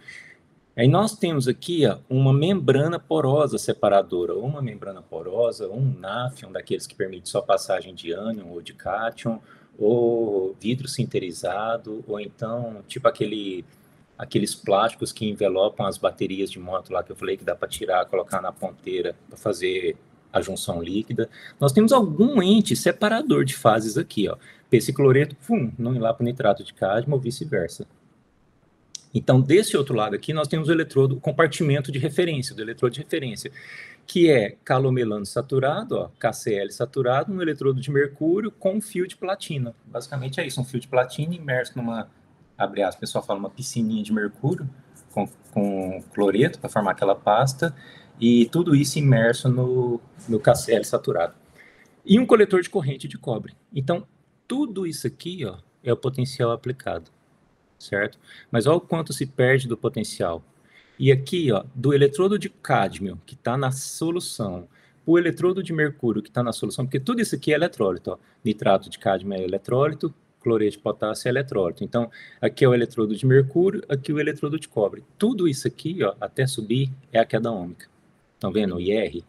Aí nós temos aqui ó, uma membrana porosa separadora, ou uma membrana porosa, ou um náfion, daqueles que permite só passagem de ânion ou de cátion, ou vidro sinterizado, ou então, tipo aqueles plásticos que envelopam as baterias de moto lá, que eu falei que dá para tirar, colocar na ponteira, para fazer a junção líquida. Nós temos algum ente separador de fases aqui, ó. Esse cloreto, não ir lá para o nitrato de cádmio ou vice-versa. Então, desse outro lado aqui, nós temos o eletrodo, o compartimento de referência, do eletrodo de referência, que é calomelano saturado, ó, KCl saturado, um eletrodo de mercúrio com um fio de platina. Basicamente é isso, um fio de platina imerso numa, abre aspas, o pessoal fala uma piscininha de mercúrio, com cloreto para formar aquela pasta, e tudo isso imerso no KCl saturado. E um coletor de corrente de cobre. Então, tudo isso aqui ó, é o potencial aplicado. Certo? Mas olha o quanto se perde do potencial. E aqui, ó, do eletrodo de cádmio, que está na solução, o eletrodo de mercúrio, que está na solução, porque tudo isso aqui é eletrólito. Ó. Nitrato de cádmio é eletrólito, cloreto de potássio é eletrólito. Então, aqui é o eletrodo de mercúrio, aqui o eletrodo de cobre. Tudo isso aqui, ó, até subir, é a queda ômica. Estão vendo? O IR?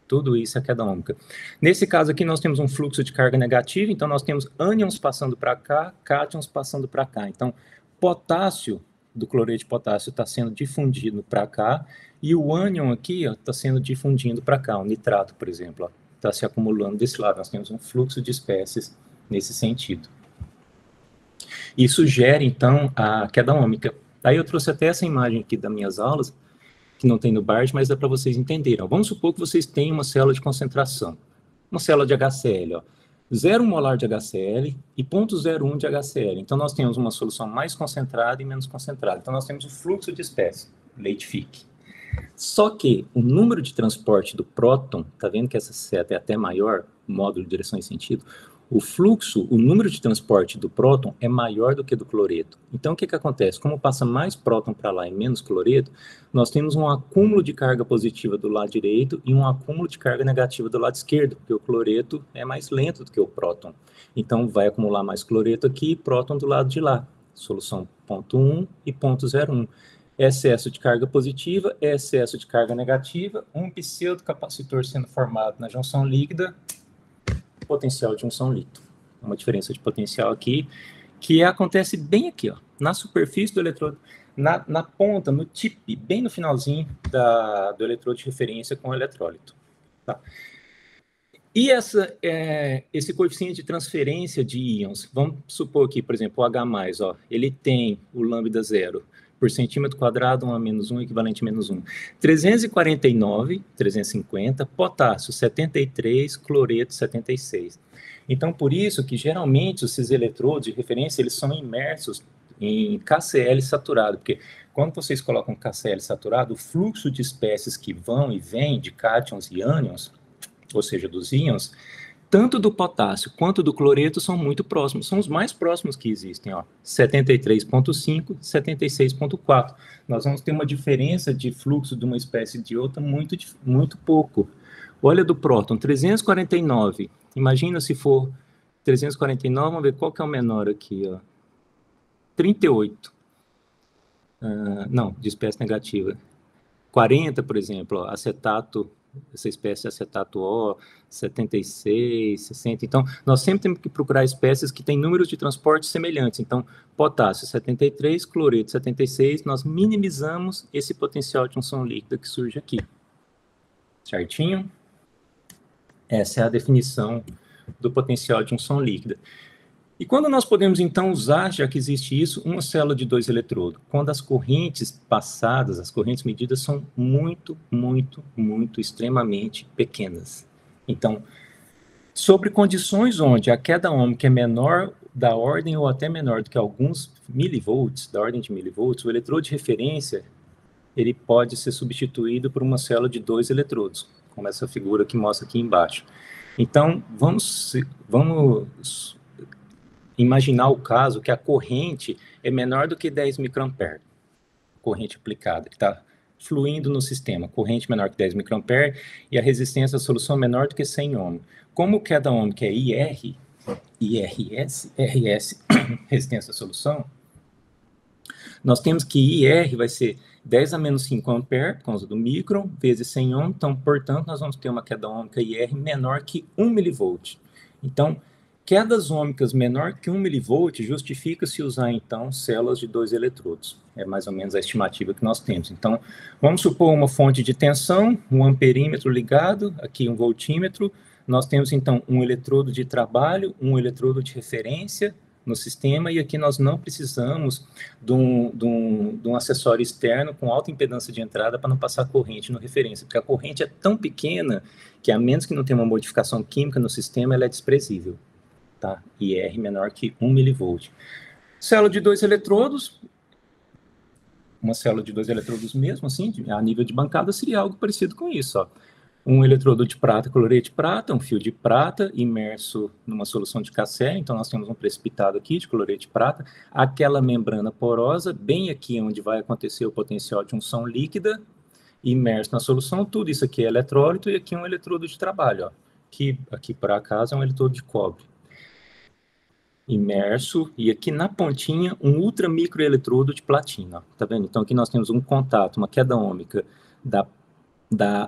Tudo isso é queda ômica. Nesse caso aqui, nós temos um fluxo de carga negativa, então nós temos ânions passando para cá, cátions passando para cá. Então, potássio do cloreto de potássio está sendo difundido para cá e o ânion aqui está sendo difundindo para cá, o nitrato, por exemplo, está se acumulando desse lado. Nós temos um fluxo de espécies nesse sentido. Isso gera, então, a queda ômica. Aí eu trouxe até essa imagem aqui das minhas aulas, que não tem no BART, mas dá para vocês entenderem. Vamos supor que vocês têm uma célula de concentração, uma célula de HCl, ó. 0 molar de HCl e 0,01 de HCl. Então, nós temos uma solução mais concentrada e menos concentrada. Então, nós temos o fluxo de espécie, Leite-Fick. Só que o número de transporte do próton, tá vendo que essa seta é até maior, módulo de direção e sentido? O fluxo, o número de transporte do próton é maior do que do cloreto. Então, o que acontece? Como passa mais próton para lá e menos cloreto, nós temos um acúmulo de carga positiva do lado direito e um acúmulo de carga negativa do lado esquerdo, porque o cloreto é mais lento do que o próton. Então, vai acumular mais cloreto aqui e próton do lado de lá. Solução ponto 1 e ponto 0,1. Excesso de carga positiva, excesso de carga negativa, um pseudocapacitor sendo formado na junção líquida, potencial de junção líquida. Uma diferença de potencial aqui, que acontece bem aqui, ó, na superfície do eletrodo, na ponta, no tip, bem no finalzinho do eletrodo de referência com o eletrólito. Tá? E esse coeficiente de transferência de íons, vamos supor aqui, por exemplo, o H+, ó, ele tem o lambda 0 por centímetro quadrado, 1 a menos 1, equivalente a menos 1. 349, 350, potássio 73, cloreto 76. Então, por isso que geralmente esses eletrodos de referência, eles são imersos em KCl saturado, porque quando vocês colocam KCl saturado, o fluxo de espécies que vão e vêm de cátions e ânions, ou seja, dos íons, tanto do potássio quanto do cloreto são muito próximos, são os mais próximos que existem, ó, 73,5, 76,4. Nós vamos ter uma diferença de fluxo de uma espécie de outra muito pouco. Olha do próton, 349, imagina se for 349, vamos ver qual que é o menor aqui, ó, 38. Não, de espécie negativa. 40, por exemplo, ó, acetato, essa espécie de acetato O, 76, 60. Então, nós sempre temos que procurar espécies que têm números de transporte semelhantes. Então, potássio 73, cloreto 76, nós minimizamos esse potencial de junção líquida que surge aqui. Certinho? Essa é a definição do potencial de junção líquida. E quando nós podemos, então, usar, já que existe isso, uma célula de 2 eletrodos? Quando as correntes passadas, as correntes medidas são muito, extremamente pequenas. Então, sobre condições onde a queda ômica é menor da ordem ou até menor do que alguns milivolts, da ordem de milivolts, o eletrodo de referência, ele pode ser substituído por uma célula de 2 eletrodos, como essa figura que mostra aqui embaixo. Então, vamos imaginar o caso que a corrente é menor do que 10 microampere, corrente aplicada, que está fluindo no sistema, corrente menor que 10 microampere e a resistência da solução menor do que 100 ohms. Como queda ômica é IRS, resistência da solução, nós temos que IR vai ser 10 a menos 5 ampere, por causa do micron, vezes 100 ohms, então, portanto, nós vamos ter uma queda ômica IR menor que 1 milivolt. Então, quedas ômicas menor que 1 milivolt justifica-se usar, então, células de 2 eletrodos. É mais ou menos a estimativa que nós temos. Então, vamos supor uma fonte de tensão, um amperímetro ligado, aqui um voltímetro. Nós temos, então, um eletrodo de trabalho, um eletrodo de referência no sistema, e aqui nós não precisamos de um acessório externo com alta impedância de entrada para não passar corrente no referência, porque a corrente é tão pequena que, a menos que não tenha uma modificação química no sistema, ela é desprezível. Tá? IR menor que 1 milivolt. Célula de 2 eletrodos, uma célula de 2 eletrodos mesmo, assim, a nível de bancada, seria algo parecido com isso, ó. Um eletrodo de prata, cloreto de prata, um fio de prata imerso numa solução de KCl, então nós temos um precipitado aqui de cloreto de prata, aquela membrana porosa, bem aqui onde vai acontecer o potencial de junção líquida, imerso na solução, tudo isso aqui é eletrólito, e aqui um eletrodo de trabalho, ó, que aqui por acaso é um eletrodo de cobre. Imerso, e aqui na pontinha um ultramicroeletrodo de platina, tá vendo? Então aqui nós temos um contato, uma queda ômica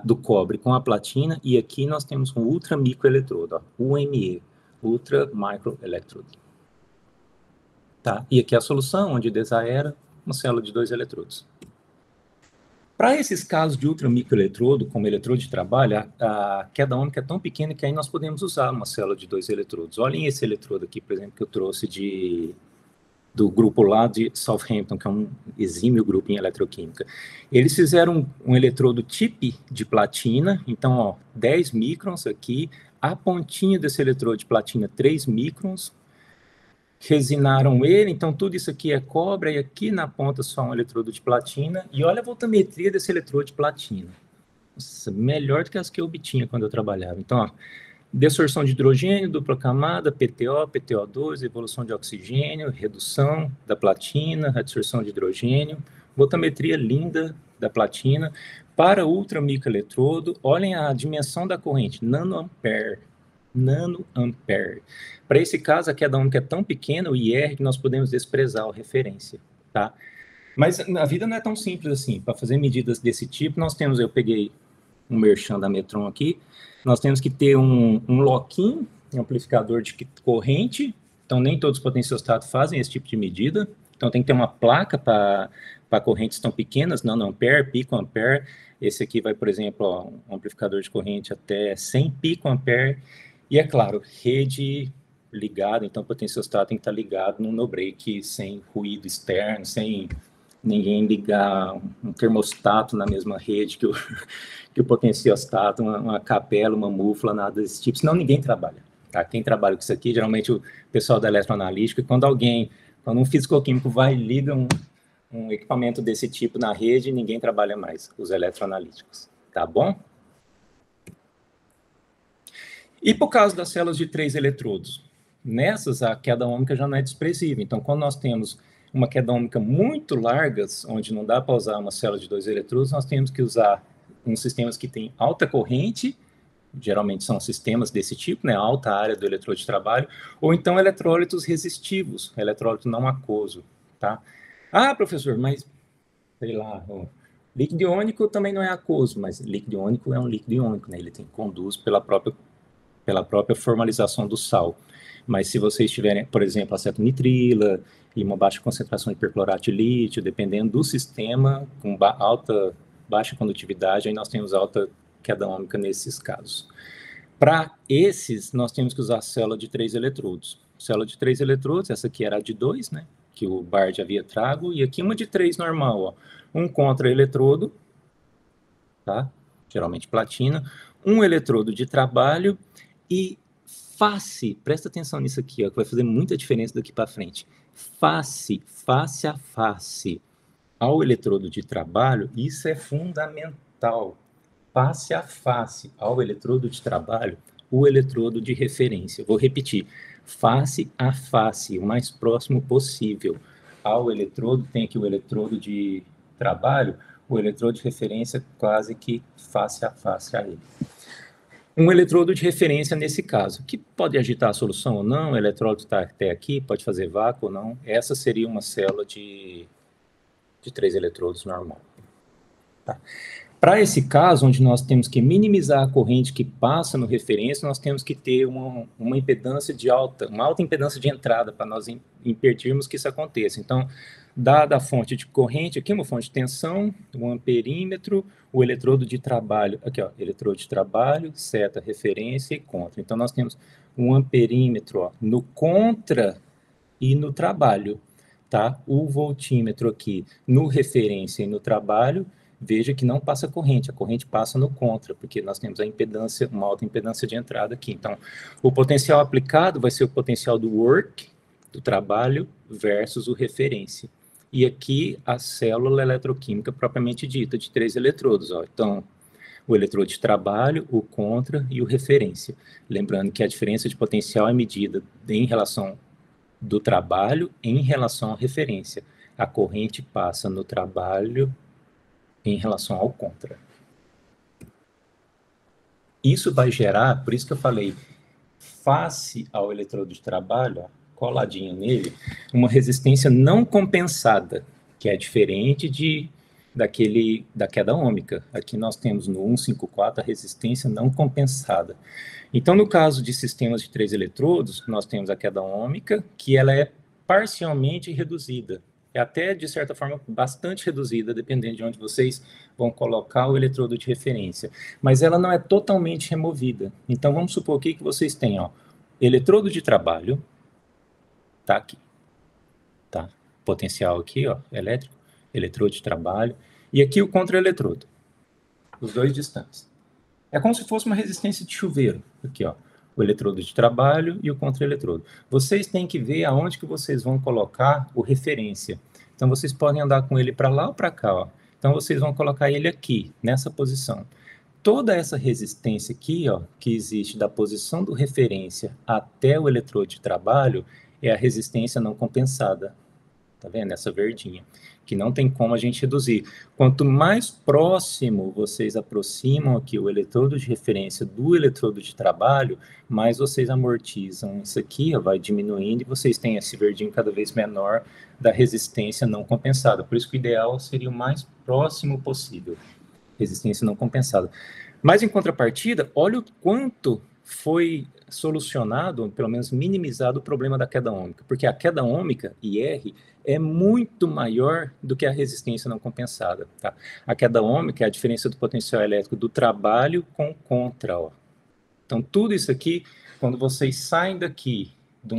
do cobre com a platina, e aqui nós temos um ultramicroeletrodo, UME, Ultra Micro Electrode. Tá? E aqui a solução, onde desaera, uma célula de 2 eletrodos. Para esses casos de ultramicroeletrodo, como eletrodo de trabalho, a queda ômica é tão pequena que aí nós podemos usar uma célula de 2 eletrodos. Olhem esse eletrodo aqui, por exemplo, que eu trouxe do grupo lá de Southampton, que é um exímio grupo em eletroquímica. Eles fizeram um eletrodo tip de platina, então, ó, 10 microns aqui, a pontinha desse eletrodo de platina, 3 microns, resinaram ele, então tudo isso aqui é cobre, e aqui na ponta só um eletrodo de platina, e olha a voltametria desse eletrodo de platina. Nossa, melhor do que as que eu obtinha quando eu trabalhava. Então, ó, Desorção de hidrogênio, dupla camada, PTO, PTO2, evolução de oxigênio, redução da platina, adsorção de hidrogênio, voltametria linda da platina. Para ultramicroeletrodo, olhem a dimensão da corrente, nanoampere. Nanoampere. Para esse caso, a queda ômica é tão pequena, o IR, que nós podemos desprezar a referência, tá? Mas a vida não é tão simples assim. Para fazer medidas desse tipo, nós temos, eu peguei um merchan da Metron aqui, nós temos que ter um lock-in, um amplificador de corrente, então nem todos os potenciostatos fazem esse tipo de medida, então tem que ter uma placa para correntes tão pequenas, nanoampere, picoampere. Esse aqui vai, por exemplo, ó, um amplificador de corrente até 100 picoampere, e é claro, rede ligada, então o potenciostato tem que estar ligado no no-break, sem ruído externo, sem ninguém ligar um termostato na mesma rede que o potenciostato, uma capela, uma mufla, nada desse tipo, senão ninguém trabalha. Tá? Quem trabalha com isso aqui, geralmente o pessoal da eletroanalítica, quando um físico-químico vai e liga um equipamento desse tipo na rede, ninguém trabalha mais, os eletroanalíticos. Tá bom? E por causa das células de 3 eletrodos? Nessas, a queda ômica já não é desprezível. Então, quando nós temos uma queda ômica muito largas, onde não dá para usar uma célula de 2 eletrodos, nós temos que usar uns sistemas que têm alta corrente, geralmente são sistemas desse tipo, né, alta área do eletrodo de trabalho, ou então eletrólitos resistivos, eletrólito não aquoso, tá? Ah, professor, mas, sei lá, líquido iônico também não é aquoso, mas líquido iônico é um líquido iônico, né, ele conduz pela própria formalização do sal. Mas se vocês tiverem, por exemplo, acetonitrila e uma baixa concentração de perclorato de lítio, dependendo do sistema, com baixa condutividade, aí nós temos alta queda ômica nesses casos. Para esses, nós temos que usar célula de 3 eletrodos. Célula de 3 eletrodos, essa aqui era a de 2, né, que o Bard havia trago, e aqui uma de 3 normal, ó. Um contra-eletrodo, tá? Geralmente platina, um eletrodo de trabalho e face, presta atenção nisso aqui, ó, que vai fazer muita diferença daqui para frente. Face a face ao eletrodo de trabalho, isso é fundamental. Face a face ao eletrodo de trabalho, o eletrodo de referência. Vou repetir, face a face, o mais próximo possível ao eletrodo, tem aqui o eletrodo de trabalho, o eletrodo de referência quase que face a face a ele. Um eletrodo de referência nesse caso, que pode agitar a solução ou não, o eletrodo está até aqui, pode fazer vácuo ou não, essa seria uma célula de 3 eletrodos normal. Tá? Para esse caso, onde nós temos que minimizar a corrente que passa no referência, nós temos que ter uma impedância uma alta impedância de entrada para nós impedirmos que isso aconteça. Então, dada a fonte de corrente, aqui uma fonte de tensão, um amperímetro, o eletrodo de trabalho, aqui ó, eletrodo de trabalho, seta, referência e contra. Então, nós temos um amperímetro ó, no contra e no trabalho, tá? O voltímetro aqui no referência e no trabalho, veja que não passa corrente, a corrente passa no contra, porque nós temos a impedância, uma alta impedância de entrada aqui. Então, o potencial aplicado vai ser o potencial do work, do trabalho, versus o referência. E aqui a célula eletroquímica propriamente dita, de 3 eletrodos. Ó. Então, o eletrodo de trabalho, o contra e o referência. Lembrando que a diferença de potencial é medida em relação do trabalho em relação à referência. A corrente passa no trabalho em relação ao contra. Isso vai gerar, por isso que eu falei, face ao eletrodo de trabalho, ó, coladinho nele, uma resistência não compensada, que é diferente da queda ômica. Aqui nós temos no 154 a resistência não compensada. Então, no caso de sistemas de 3 eletrodos, nós temos a queda ômica, que ela é parcialmente reduzida. É até, de certa forma, bastante reduzida, dependendo de onde vocês vão colocar o eletrodo de referência. Mas ela não é totalmente removida. Então, vamos supor aqui que vocês têm, ó, eletrodo de trabalho, tá aqui, tá? Potencial aqui, ó, elétrico, eletrodo de trabalho, e aqui o contra-eletrodo, os dois distantes. É como se fosse uma resistência de chuveiro, aqui, ó, o eletrodo de trabalho e o contra-eletrodo. Vocês têm que ver aonde que vocês vão colocar o referência. Então, vocês podem andar com ele para lá ou para cá, ó. Então, vocês vão colocar ele aqui, nessa posição. toda essa resistência aqui, ó, que existe da posição do referência até o eletrodo de trabalho, é a resistência não compensada. Tá vendo? Essa verdinha, que não tem como a gente reduzir. Quanto mais próximo vocês aproximam aqui o eletrodo de referência do eletrodo de trabalho, mais vocês amortizam isso aqui, ó, vai diminuindo, e vocês têm esse verdinho cada vez menor da resistência não compensada. Por isso que o ideal seria o mais próximo possível. Resistência não compensada. Mas, em contrapartida, olha o quanto foi solucionado, pelo menos minimizado, o problema da queda ômica, porque a queda ômica, IR, é muito maior do que a resistência não compensada. Tá? A queda ômica é a diferença do potencial elétrico do trabalho com contra. Ó. Então, tudo isso aqui, quando vocês saem daqui de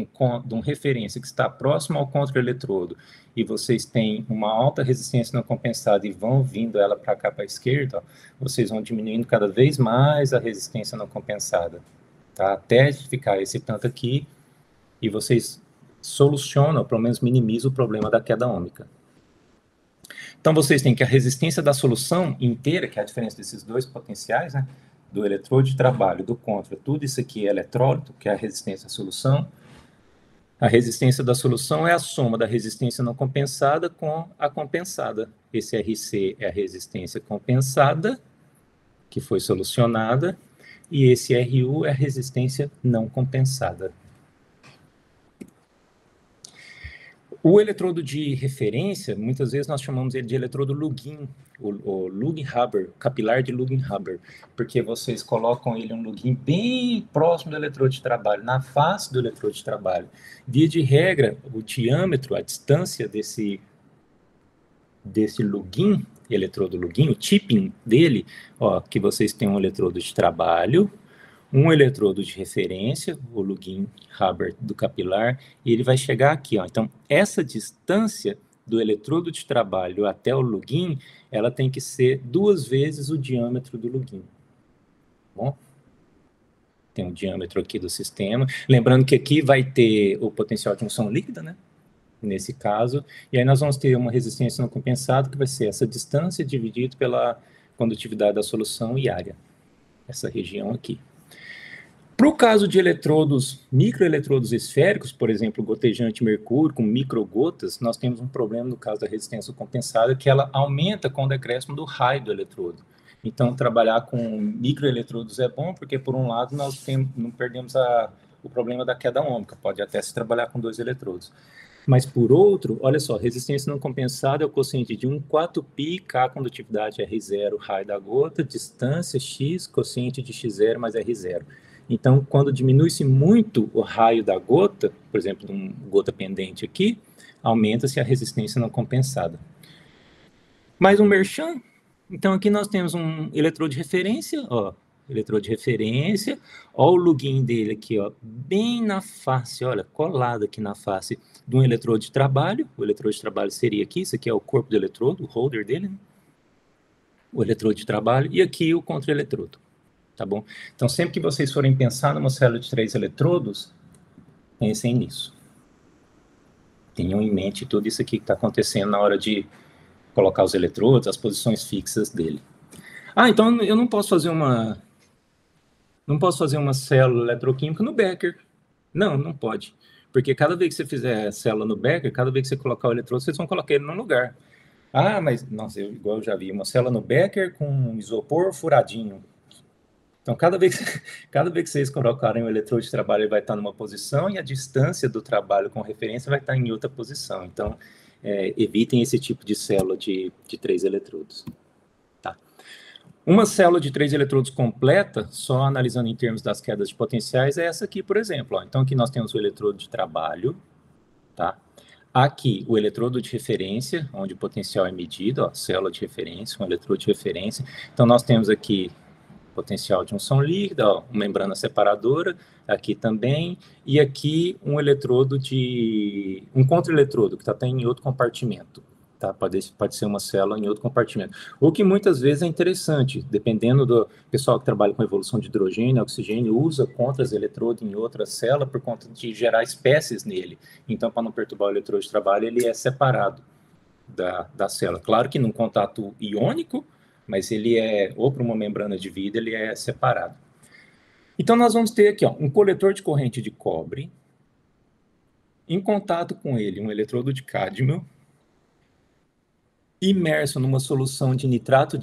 um referência que está próximo ao contra-eletrodo e vocês têm uma alta resistência não compensada e vão vindo ela para cá, para a esquerda, ó, vocês vão diminuindo cada vez mais a resistência não compensada, tá? Até ficar esse tanto aqui e vocês solucionam, ou pelo menos minimizam o problema da queda ômica. Então, vocês têm que a resistência da solução inteira, que é a diferença desses dois potenciais, né, do eletrodo de trabalho, do contra, tudo isso aqui é eletrólito, que é a resistência à solução. A resistência da solução é a soma da resistência não compensada com a compensada. Esse RC é a resistência compensada, que foi solucionada, e esse RU é a resistência não compensada. O eletrodo de referência, muitas vezes nós chamamos ele de eletrodo Lugin, o Lugin-Haber, capilar de Lugin-Haber, porque vocês colocam ele um Lugin bem próximo do eletrodo de trabalho, na face do eletrodo de trabalho. Via de regra, o diâmetro, a distância desse Lugin, eletrodo Lugin, o tipping dele, ó, que vocês têm um eletrodo de trabalho, um eletrodo de referência, o Lugin-Haber do capilar, e ele vai chegar aqui, ó. Então, essa distância do eletrodo de trabalho até o Lugin, ela tem que ser 2 vezes o diâmetro do Lugin. Bom? Tem um diâmetro aqui do sistema. Lembrando que aqui vai ter o potencial de junção líquida, né? Nesse caso. E aí nós vamos ter uma resistência não compensada, que vai ser essa distância dividido pela condutividade da solução e área. Essa região aqui. Para o caso de eletrodos, microeletrodos esféricos, por exemplo, gotejante mercúrio com microgotas, nós temos um problema no caso da resistência compensada, que ela aumenta com o decréscimo do raio do eletrodo. Então, trabalhar com microeletrodos é bom, porque, por um lado, nós não perdemos o problema da queda ômica, pode até se trabalhar com 2 eletrodos. Mas, por outro, olha só, resistência não compensada é o quociente de 1,4π, K, condutividade R0, raio da gota, distância X, quociente de X0 mais R0. Então, quando diminui-se muito o raio da gota, por exemplo, de uma gota pendente aqui, aumenta-se a resistência não compensada. Mais um merchan. Então, aqui nós temos um eletrodo de referência, ó, eletrodo de referência, ó o Lugin dele aqui, ó, bem na face, olha, colado aqui na face de um eletrodo de trabalho. O eletrodo de trabalho seria aqui, isso aqui é o corpo do eletrodo, o holder dele, né? O eletrodo de trabalho, e aqui o contra-eletrodo. Tá bom? Então, sempre que vocês forem pensar numa célula de 3 eletrodos, pensem nisso. Tenham em mente tudo isso aqui que está acontecendo na hora de colocar os eletrodos, as posições fixas dele. Ah, então eu não posso fazer uma célula eletroquímica no Becker. Não pode. Porque cada vez que você fizer célula no Becker, cada vez que você colocar o eletrodo, vocês vão colocar ele num lugar. Ah, mas, nossa, igual eu já vi, uma célula no Becker com um isopor furadinho. Então, cada vez que vocês colocarem o eletrodo de trabalho, ele vai estar numa posição e a distância do trabalho com referência vai estar em outra posição. Então, evitem esse tipo de célula de 3 eletrodos. Tá. Uma célula de 3 eletrodos completa, só analisando em termos das quedas de potenciais, é essa aqui, por exemplo. Ó. Então, aqui nós temos o eletrodo de trabalho, tá? Aqui, o eletrodo de referência, onde o potencial é medido, ó, célula de referência, um eletrodo de referência. Então, nós temos aqui potencial de junção líquida, ó, uma membrana separadora, aqui também, e aqui um eletrodo um contra-eletrodo, que está em outro compartimento, tá? Pode ser uma célula em outro compartimento. O que muitas vezes é interessante, dependendo do pessoal que trabalha com evolução de hidrogênio, oxigênio, usa contra-eletrodo em outra célula por conta de gerar espécies nele. Então, para não perturbar o eletrodo de trabalho, ele é separado da célula. Claro que num contato iônico, mas ele é, ou para uma membrana de vidro, ele é separado. Então, nós vamos ter aqui, ó, um coletor de corrente de cobre, em contato com ele, um eletrodo de cádmio, imerso numa solução de nitrato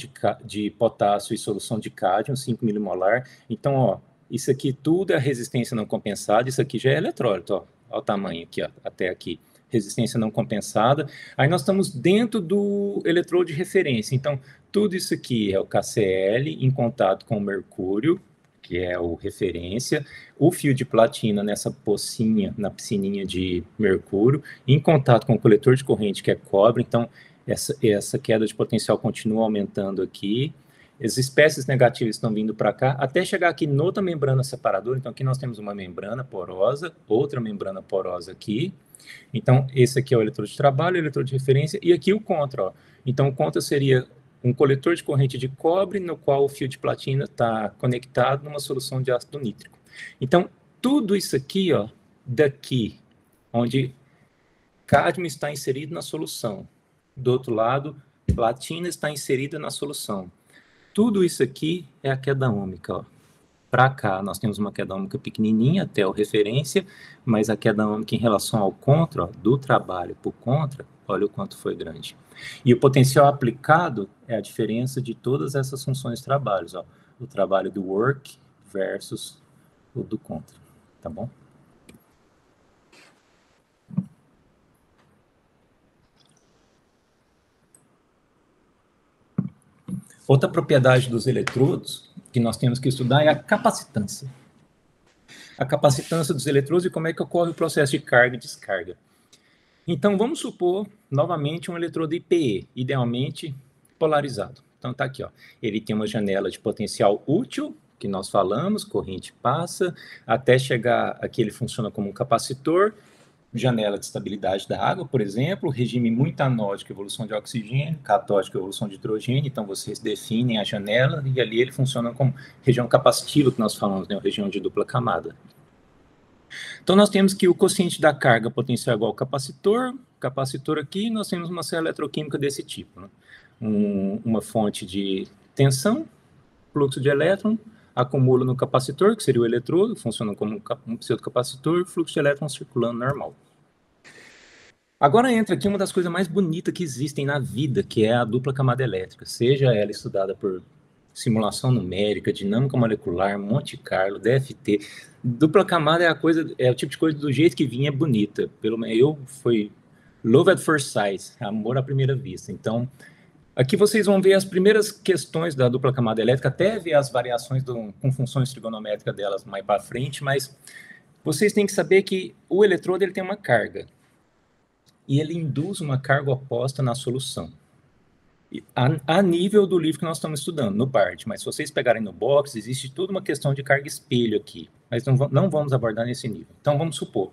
de potássio e solução de cádmio, 5 milimolar. Então, ó, isso aqui tudo é resistência não compensada, isso aqui já é eletrólito, ó, olha o tamanho aqui, ó, até aqui, resistência não compensada. Aí nós estamos dentro do eletrodo de referência, então tudo isso aqui é o KCl em contato com o mercúrio, que é o referência, o fio de platina nessa pocinha, na piscininha de mercúrio, em contato com o coletor de corrente, que é cobre, então essa queda de potencial continua aumentando aqui. As espécies negativas estão vindo para cá, até chegar aqui noutra membrana separadora. Então, aqui nós temos uma membrana porosa, outra membrana porosa aqui. Então, esse aqui é o eletrodo de trabalho, o eletrodo de referência, e aqui o contra. Ó. Então, o contra seria um coletor de corrente de cobre, no qual o fio de platina está conectado numa solução de ácido nítrico. Então, tudo isso aqui, ó, daqui, onde cádmio está inserido na solução, do outro lado, platina está inserida na solução. Tudo isso aqui é a queda ômica, ó. Para cá, nós temos uma queda ômica pequenininha, até o referência, mas a queda ômica em relação ao contra, ó, do trabalho para o contra, olha o quanto foi grande. E o potencial aplicado é a diferença de todas essas funções de trabalhos, ó. O trabalho do work versus o do contra, tá bom? Outra propriedade dos eletrodos que nós temos que estudar é a capacitância. A capacitância dos eletrodos e como é que ocorre o processo de carga e descarga. Então, vamos supor, novamente, um eletrodo IPE, idealmente polarizado. Então, está aqui, ó. Ele tem uma janela de potencial útil, que nós falamos, corrente passa, até chegar aqui ele funciona como um capacitor, janela de estabilidade da água, por exemplo, regime muito anódico, evolução de oxigênio, catódico, evolução de hidrogênio, então vocês definem a janela e ali ele funciona como região capacitiva, que nós falamos, né, região de dupla camada. Então nós temos que o quociente da carga potencial igual ao capacitor aqui, nós temos uma célula eletroquímica desse tipo, né? Uma fonte de tensão, fluxo de elétron, acumula no capacitor, que seria o eletrodo, funciona como um pseudocapacitor, fluxo de elétrons circulando normal. Agora entra aqui uma das coisas mais bonitas que existem na vida, que é a dupla camada elétrica, seja ela estudada por simulação numérica, dinâmica molecular, Monte Carlo, DFT. Dupla camada é o tipo de coisa do jeito que vinha, é bonita. Foi love at first sight, amor à primeira vista. Então, aqui vocês vão ver as primeiras questões da dupla camada elétrica, até ver as variações com funções trigonométricas delas mais para frente, mas vocês têm que saber que o eletrodo ele tem uma carga, e ele induz uma carga oposta na solução. A nível do livro que nós estamos estudando, no BART, mas se vocês pegarem no box, existe toda uma questão de carga espelho aqui, mas não vamos abordar nesse nível. Então, vamos supor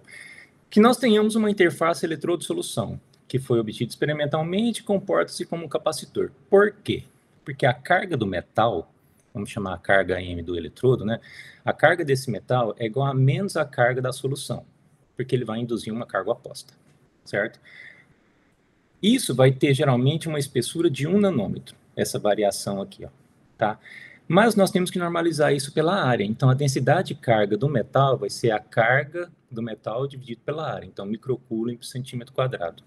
que nós tenhamos uma interface eletrodo-solução, que foi obtido experimentalmente, comporta-se como um capacitor. Por quê? Porque a carga do metal, vamos chamar a carga M do eletrodo, né? A carga desse metal é igual a menos a carga da solução, porque ele vai induzir uma carga oposta, certo? Isso vai ter geralmente uma espessura de 1 nanômetro, essa variação aqui, ó, tá? Mas nós temos que normalizar isso pela área. Então, a densidade de carga do metal vai ser a carga do metal dividido pela área. Então, microcoulomb por centímetro quadrado.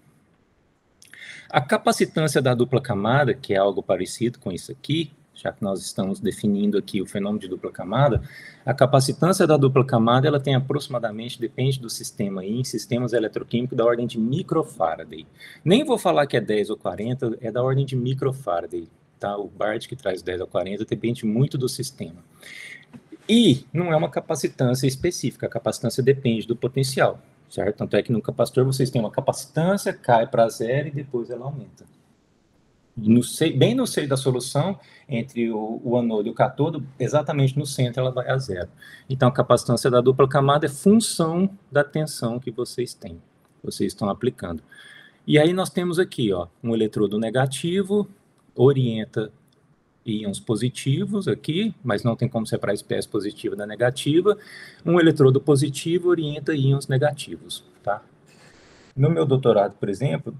A capacitância da dupla camada, que é algo parecido com isso aqui, já que nós estamos definindo aqui o fenômeno de dupla camada, a capacitância da dupla camada, ela tem aproximadamente, depende do sistema aí, em sistemas eletroquímicos da ordem de microfaraday. Nem vou falar que é 10 ou 40, é da ordem de microfaraday, tá? O BART que traz 10 ou 40 depende muito do sistema. E não é uma capacitância específica, a capacitância depende do potencial, certo? Tanto é que no capacitor vocês têm uma capacitância, cai para zero e depois ela aumenta. Bem no seio da solução, entre o anodo e o catodo, exatamente no centro ela vai a zero. Então, a capacitância da dupla camada é função da tensão que vocês têm, vocês estão aplicando. E aí nós temos aqui, ó, um eletrodo negativo, orienta íons positivos aqui, mas não tem como separar a espécie positiva da negativa. Um eletrodo positivo orienta íons negativos, tá? No meu doutorado, por exemplo,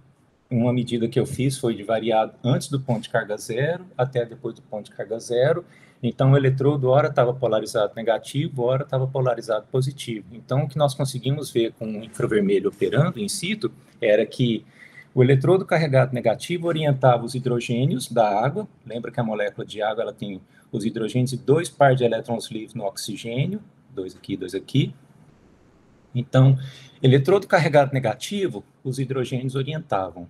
uma medida que eu fiz foi de variar antes do ponto de carga zero até depois do ponto de carga zero. Então, o eletrodo, ora estava polarizado negativo, ora estava polarizado positivo. Então, o que nós conseguimos ver com o infravermelho operando in situ era que o eletrodo carregado negativo orientava os hidrogênios da água. Lembra que a molécula de água ela tem os hidrogênios e 2 pares de elétrons livres no oxigênio, 2 aqui, 2 aqui. Então, eletrodo carregado negativo, os hidrogênios orientavam.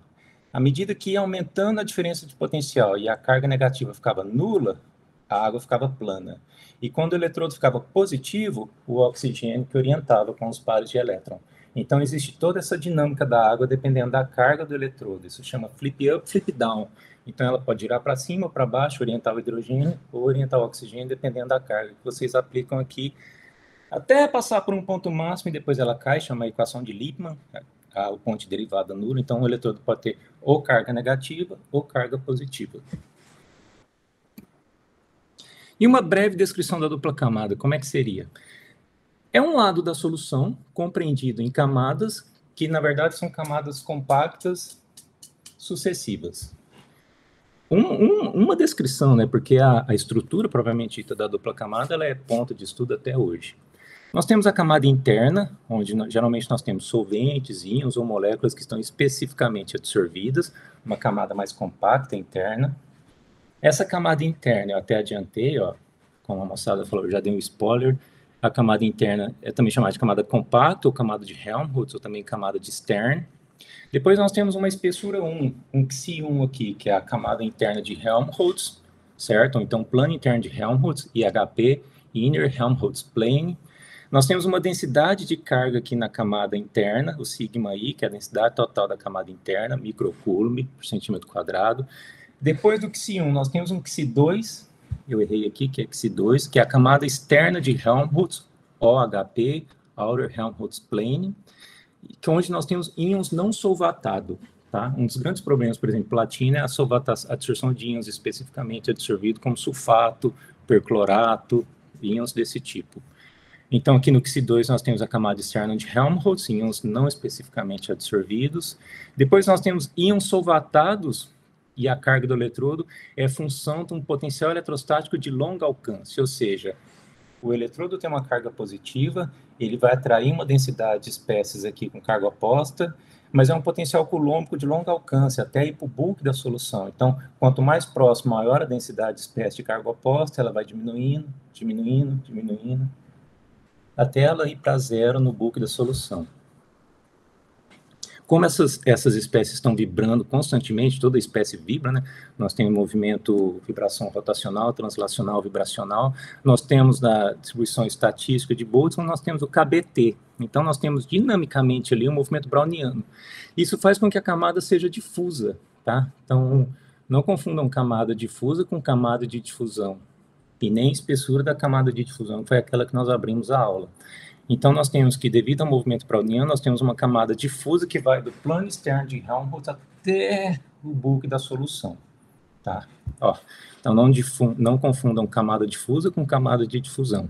À medida que ia aumentando a diferença de potencial e a carga negativa ficava nula, a água ficava plana. E quando o eletrodo ficava positivo, o oxigênio que orientava com os pares de elétron. Então, existe toda essa dinâmica da água dependendo da carga do eletrodo. Isso chama flip up, flip down. Então, ela pode girar para cima ou para baixo, orientar o hidrogênio ou orientar o oxigênio, dependendo da carga que vocês aplicam aqui, até passar por um ponto máximo e depois ela cai, chama a equação de Lippmann, o ponto de derivada nulo. Então, o eletrodo pode ter ou carga negativa ou carga positiva. E uma breve descrição da dupla camada, como é que seria? É um lado da solução compreendido em camadas, que na verdade são camadas compactas sucessivas. Uma descrição, né, porque a estrutura propriamente dita da dupla camada ela é ponto de estudo até hoje. Nós temos a camada interna, onde geralmente nós temos solventes, íons ou moléculas que estão especificamente adsorvidas, uma camada mais compacta interna. Essa camada interna, eu até adiantei, ó, como a moçada falou, eu já dei um spoiler, a camada interna é também chamada de camada compacta, ou camada de Helmholtz, ou também camada de Stern. Depois nós temos uma espessura 1, um Xi1 aqui, que é a camada interna de Helmholtz, certo? Então, plano interno de Helmholtz, IHP, Inner Helmholtz Plane. Nós temos uma densidade de carga aqui na camada interna, o sigma I, que é a densidade total da camada interna, microcoulomb por centímetro quadrado. Depois do Xi1, nós temos um Xi2, eu errei aqui, que é Xi2, que é a camada externa de Helmholtz, OHP, Outer Helmholtz Plane, que é onde nós temos íons não solvatados. Tá? Um dos grandes problemas, por exemplo, platina é a adsorção de íons especificamente adsorvido como sulfato, perclorato, íons desse tipo. Então, aqui no Xi2 nós temos a camada externa de Helmholtz, íons não especificamente adsorvidos. Depois nós temos íons solvatados, e a carga do eletrodo é função de um potencial eletrostático de longo alcance, ou seja, o eletrodo tem uma carga positiva, ele vai atrair uma densidade de espécies aqui com carga oposta, mas é um potencial coulombico de longo alcance, até ir para o bulk da solução. Então, quanto mais próximo, maior a densidade de espécie de carga oposta, ela vai diminuindo, diminuindo, diminuindo, até ela ir para zero no bulk da solução. Como essas espécies estão vibrando constantemente, toda espécie vibra, né? Nós temos movimento, vibração rotacional, translacional, vibracional. Nós temos na distribuição estatística de Boltzmann, nós temos o KBT. Então, nós temos dinamicamente ali um movimento browniano. Isso faz com que a camada seja difusa, tá? Então, não confundam camada difusa com camada de difusão. E nem espessura da camada de difusão, que foi aquela que nós abrimos a aula. Então, nós temos que, devido ao movimento browniano, nós temos uma camada difusa que vai do plano externo de Helmholtz até o bulk da solução. Tá? Ó, então, não confundam camada difusa com camada de difusão.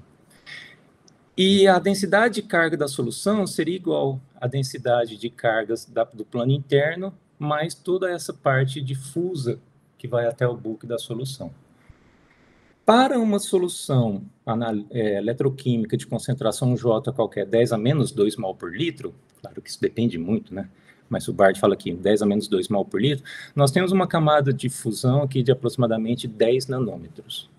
E a densidade de carga da solução seria igual à densidade de cargas do plano interno, mais toda essa parte difusa que vai até o bulk da solução. Para uma solução eletroquímica de concentração J qualquer 10 a menos 2 mol por litro, claro que isso depende muito, né? Mas o Bard fala aqui, 10 a menos 2 mol por litro, nós temos uma camada de fusão aqui de aproximadamente 10 nanômetros.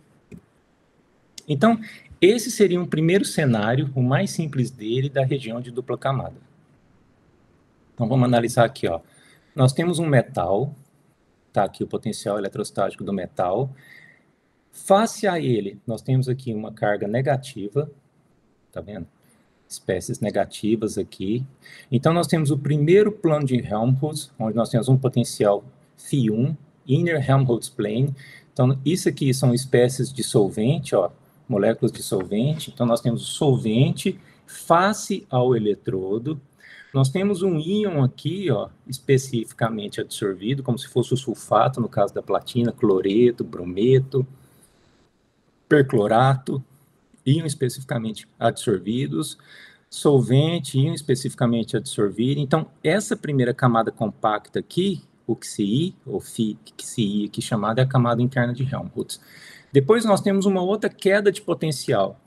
Então, esse seria um primeiro cenário, o mais simples dele, da região de dupla camada. Então, vamos analisar aqui, ó. Nós temos um metal, tá aqui o potencial eletrostático do metal. Face a ele, nós temos aqui uma carga negativa, tá vendo? Espécies negativas aqui. Então, nós temos o primeiro plano de Helmholtz, onde nós temos um potencial Φ1, Inner Helmholtz Plane. Então, isso aqui são espécies de solvente, ó, moléculas de solvente. Então, nós temos o solvente face ao eletrodo. Nós temos um íon aqui, ó, especificamente adsorvido, como se fosse o sulfato, no caso da platina, cloreto, brometo, perclorato, íon especificamente adsorvidos, solvente, íon especificamente adsorvido. Então, essa primeira camada compacta aqui o XI, ou XI aqui chamado, é a camada interna de Helmholtz. Depois nós temos uma outra queda de potencial.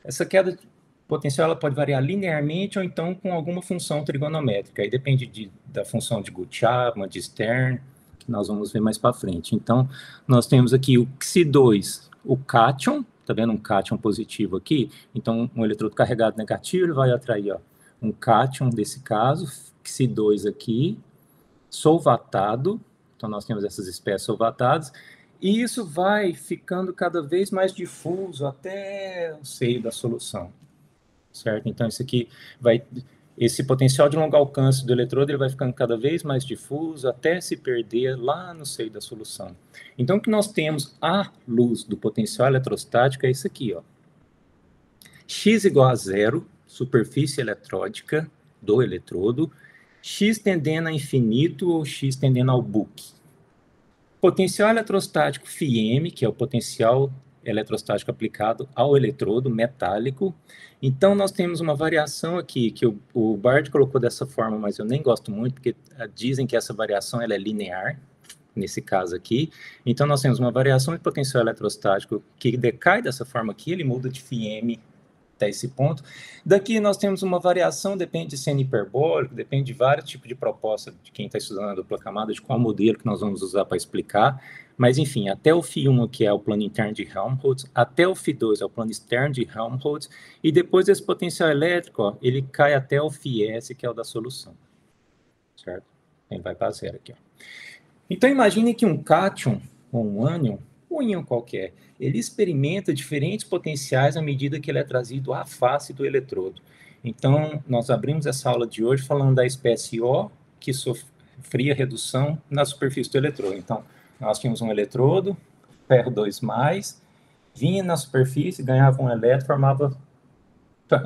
Essa queda de potencial ela pode variar linearmente ou então com alguma função trigonométrica. Aí depende da função de Guth-Chapman, de Stern, que nós vamos ver mais para frente. Então, nós temos aqui o Xi2, o cátion, tá vendo um cátion positivo aqui? Então, um eletrodo carregado negativo, ele vai atrair, ó, um cátion desse caso, Xi2 aqui, solvatado, então nós temos essas espécies solvatadas, e isso vai ficando cada vez mais difuso até o seio da solução, certo? Então, isso aqui esse potencial de longo alcance do eletrodo ele vai ficando cada vez mais difuso até se perder lá no seio da solução. Então, o que nós temos à luz do potencial eletrostático é isso aqui, ó. X igual a zero, superfície eletródica do eletrodo, X tendendo a infinito ou X tendendo ao Book. Potencial eletrostático φm, que é o potencial eletrostático aplicado ao eletrodo metálico. Então, nós temos uma variação aqui, que o Bard colocou dessa forma, mas eu nem gosto muito, porque dizem que essa variação ela é linear, nesse caso aqui. Então, nós temos uma variação de potencial eletrostático que decai dessa forma aqui, ele muda de φm até esse ponto. Daqui nós temos uma variação, depende de seno hiperbólico, depende de vários tipos de proposta de quem está estudando a dupla camada, de qual modelo que nós vamos usar para explicar. Mas, enfim, até o φ1, que é o plano interno de Helmholtz, até o φ2 é o plano externo de Helmholtz, e depois desse potencial elétrico, ó, ele cai até o φs, que é o da solução. Certo? Ele vai para zero aqui, ó. Então, imagine que um cátion, ou um ânion, um íon qualquer, ele experimenta diferentes potenciais à medida que ele é trazido à face do eletrodo. Então, nós abrimos essa aula de hoje falando da espécie O, que sofria redução na superfície do eletrodo. Então, nós tínhamos um eletrodo, ferro 2+, vinha na superfície, ganhava um elétron, formava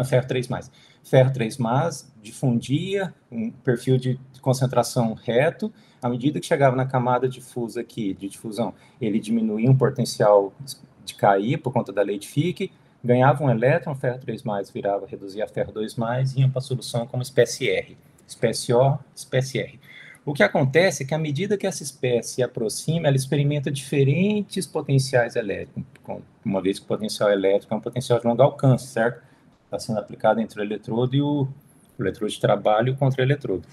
ferro 3+. Ferro 3+, difundia, um perfil de concentração reto. À medida que chegava na camada difusa aqui, de difusão, ele diminuía um potencial de cair por conta da lei de Fick, ganhava um elétron, ferro 3+, reduzia a ferro 2+, e ia para a solução como espécie R. Espécie O, espécie R. O que acontece é que, à medida que essa espécie se aproxima, ela experimenta diferentes potenciais elétricos, uma vez que o potencial elétrico é um potencial de longo alcance, certo? Está sendo aplicado entre o eletrodo e o eletrodo de trabalho e o contra-eletrodo.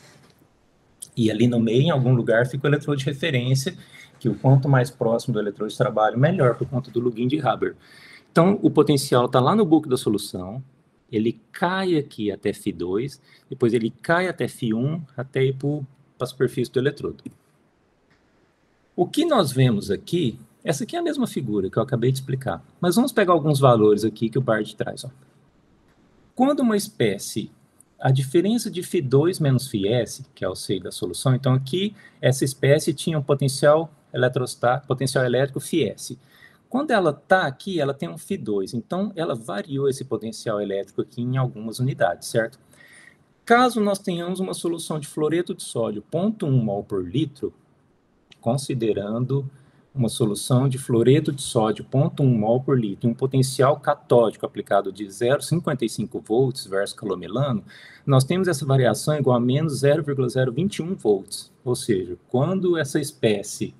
E ali no meio, em algum lugar, fica o eletrodo de referência, que o quanto mais próximo do eletrodo de trabalho, melhor, por conta do Lugin de Haber. Então, o potencial está lá no Book da solução, ele cai aqui até φ2, depois ele cai até φ1, até ir para a superfície do eletrodo. O que nós vemos aqui, essa aqui é a mesma figura que eu acabei de explicar, mas vamos pegar alguns valores aqui que o Bard traz. Ó. Quando uma espécie, a diferença de φ2 menos φs, que é o seio da solução, então aqui essa espécie tinha um potencial elétrico φs. Quando ela está aqui, ela tem um φ2, então ela variou esse potencial elétrico aqui em algumas unidades, certo? Caso nós tenhamos uma solução de fluoreto de sódio 0,1 mol por litro, considerando uma solução de fluoreto de sódio 0,1 mol por litro, um potencial catódico aplicado de 0,55 volts versus calomelano, nós temos essa variação igual a menos 0,021 volts. Ou seja, quando essa espécie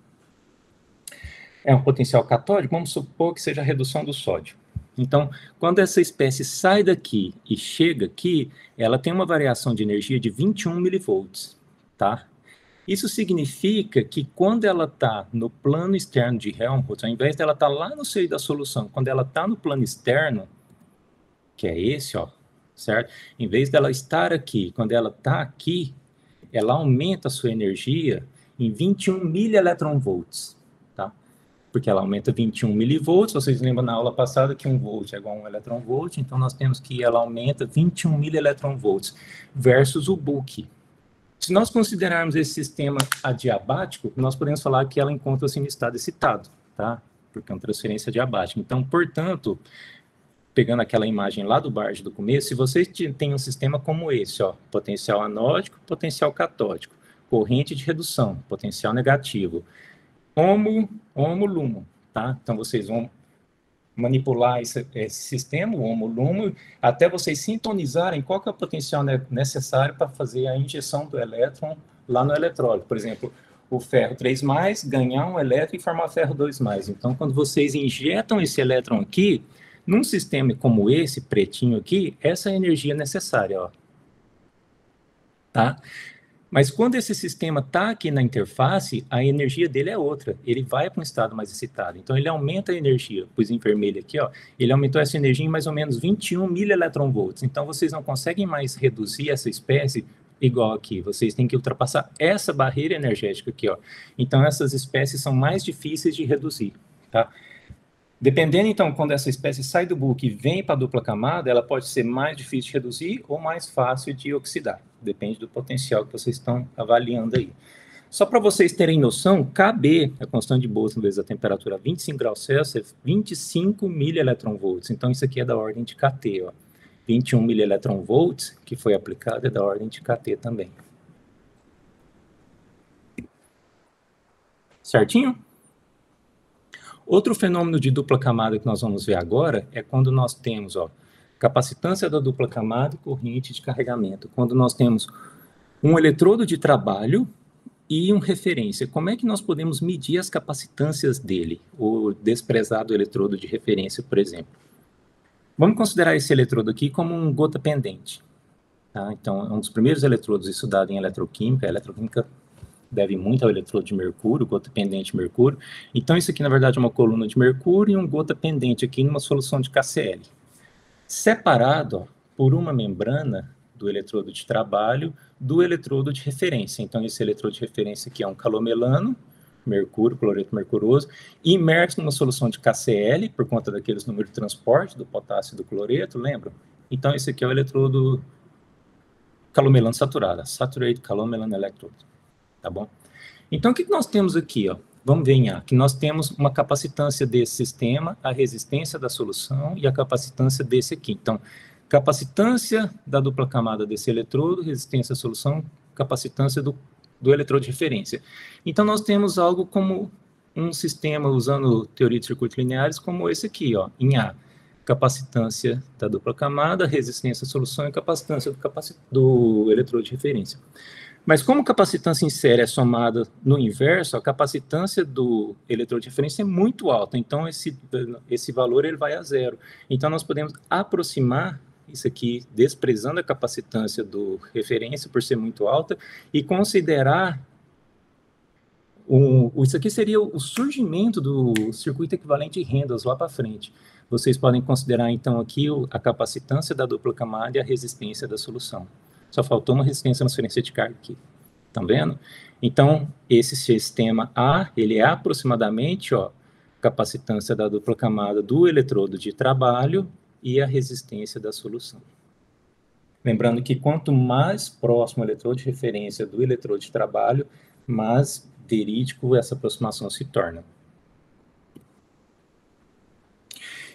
é um potencial catódico, vamos supor que seja a redução do sódio. Então, quando essa espécie sai daqui e chega aqui, ela tem uma variação de energia de 21 milivolts, tá? Isso significa que quando ela está no plano externo de Helmholtz, ao invés dela estar lá no seio da solução, quando ela está no plano externo, que é esse, ó, certo? Em vez dela estar aqui, quando ela está aqui, ela aumenta a sua energia em 21 milieletronvolts, tá? Porque ela aumenta 21 milivolts, vocês lembram na aula passada que 1 volt é igual a 1 eletronvolt, então nós temos que ela aumenta 21 milieletronvolts versus o Book. Se nós considerarmos esse sistema adiabático, nós podemos falar que ela encontra-se em estado excitado, tá? Porque é uma transferência adiabática. Então, portanto, pegando aquela imagem lá do Bard do começo, se vocês têm um sistema como esse, ó, potencial anódico, potencial catódico, corrente de redução, potencial negativo, homo-lumo, tá? Então, vocês vão manipular esse sistema, o homo-lumo, até vocês sintonizarem qual que é o potencial necessário para fazer a injeção do elétron lá no eletrólito. Por exemplo, o ferro 3+, ganhar um elétron e formar ferro 2+. Então, quando vocês injetam esse elétron aqui, num sistema como esse, pretinho aqui, essa é a energia necessária, ó. Tá? Mas quando esse sistema está aqui na interface, a energia dele é outra. Ele vai para um estado mais excitado. Então, ele aumenta a energia. Pus em vermelho aqui, ó. Ele aumentou essa energia em mais ou menos 21 mil-eletronvolts. Então, vocês não conseguem mais reduzir essa espécie igual aqui. Vocês têm que ultrapassar essa barreira energética aqui, ó. Então, essas espécies são mais difíceis de reduzir, tá? Dependendo, então, quando essa espécie sai do bulk e vem para a dupla camada, ela pode ser mais difícil de reduzir ou mais fácil de oxidar. Depende do potencial que vocês estão avaliando aí. Só para vocês terem noção, Kb, a constante de Boltzmann vezes a temperatura a 25 graus Celsius, é 25 mil-eletronvolts. Então, isso aqui é da ordem de kT, ó. 21 mil-eletronvolts, que foi aplicado, é da ordem de kT também. Certinho? Outro fenômeno de dupla camada que nós vamos ver agora é quando nós temos, ó, capacitância da dupla camada e corrente de carregamento. Quando nós temos um eletrodo de trabalho e um referência. Como é que nós podemos medir as capacitâncias dele? O desprezado eletrodo de referência, por exemplo. Vamos considerar esse eletrodo aqui como um gota pendente. Tá? Então, é um dos primeiros eletrodos estudados em eletroquímica. A eletroquímica deve muito ao eletrodo de mercúrio, gota pendente de mercúrio. Então, isso aqui, na verdade, é uma coluna de mercúrio e um gota pendente aqui numa solução de KCl. Separado, ó, por uma membrana do eletrodo de trabalho do eletrodo de referência. Então, esse eletrodo de referência aqui é um calomelano, mercúrio, cloreto mercuroso, imerso numa solução de KCl, por conta daqueles números de transporte do potássio e do cloreto, lembram? Então, esse aqui é o eletrodo calomelano saturado, saturated calomelano electrode. Tá bom? Então, o que nós temos aqui, ó? Vamos ver em A, que nós temos uma capacitância desse sistema, a resistência da solução e a capacitância desse aqui. Então, capacitância da dupla camada desse eletrodo, resistência à solução, capacitância do eletrodo de referência. Então, nós temos algo como um sistema, usando teoria de circuitos lineares, como esse aqui, ó, em A. Capacitância da dupla camada, resistência à solução e capacitância do eletrodo de referência. Mas como capacitância em série é somada no inverso, a capacitância do eletrodo de referência é muito alta, então esse valor ele vai a zero. Então nós podemos aproximar isso aqui, desprezando a capacitância do referência por ser muito alta, e considerar, isso aqui seria o surgimento do circuito equivalente de Reynolds lá para frente. Vocês podem considerar então aqui a capacitância da dupla camada e a resistência da solução. Só faltou uma resistência à transferência de carga aqui. Estão vendo? Então, esse sistema A, ele é aproximadamente, ó, capacitância da dupla camada do eletrodo de trabalho e a resistência da solução. Lembrando que quanto mais próximo o eletrodo de referência do eletrodo de trabalho, mais verídico essa aproximação se torna.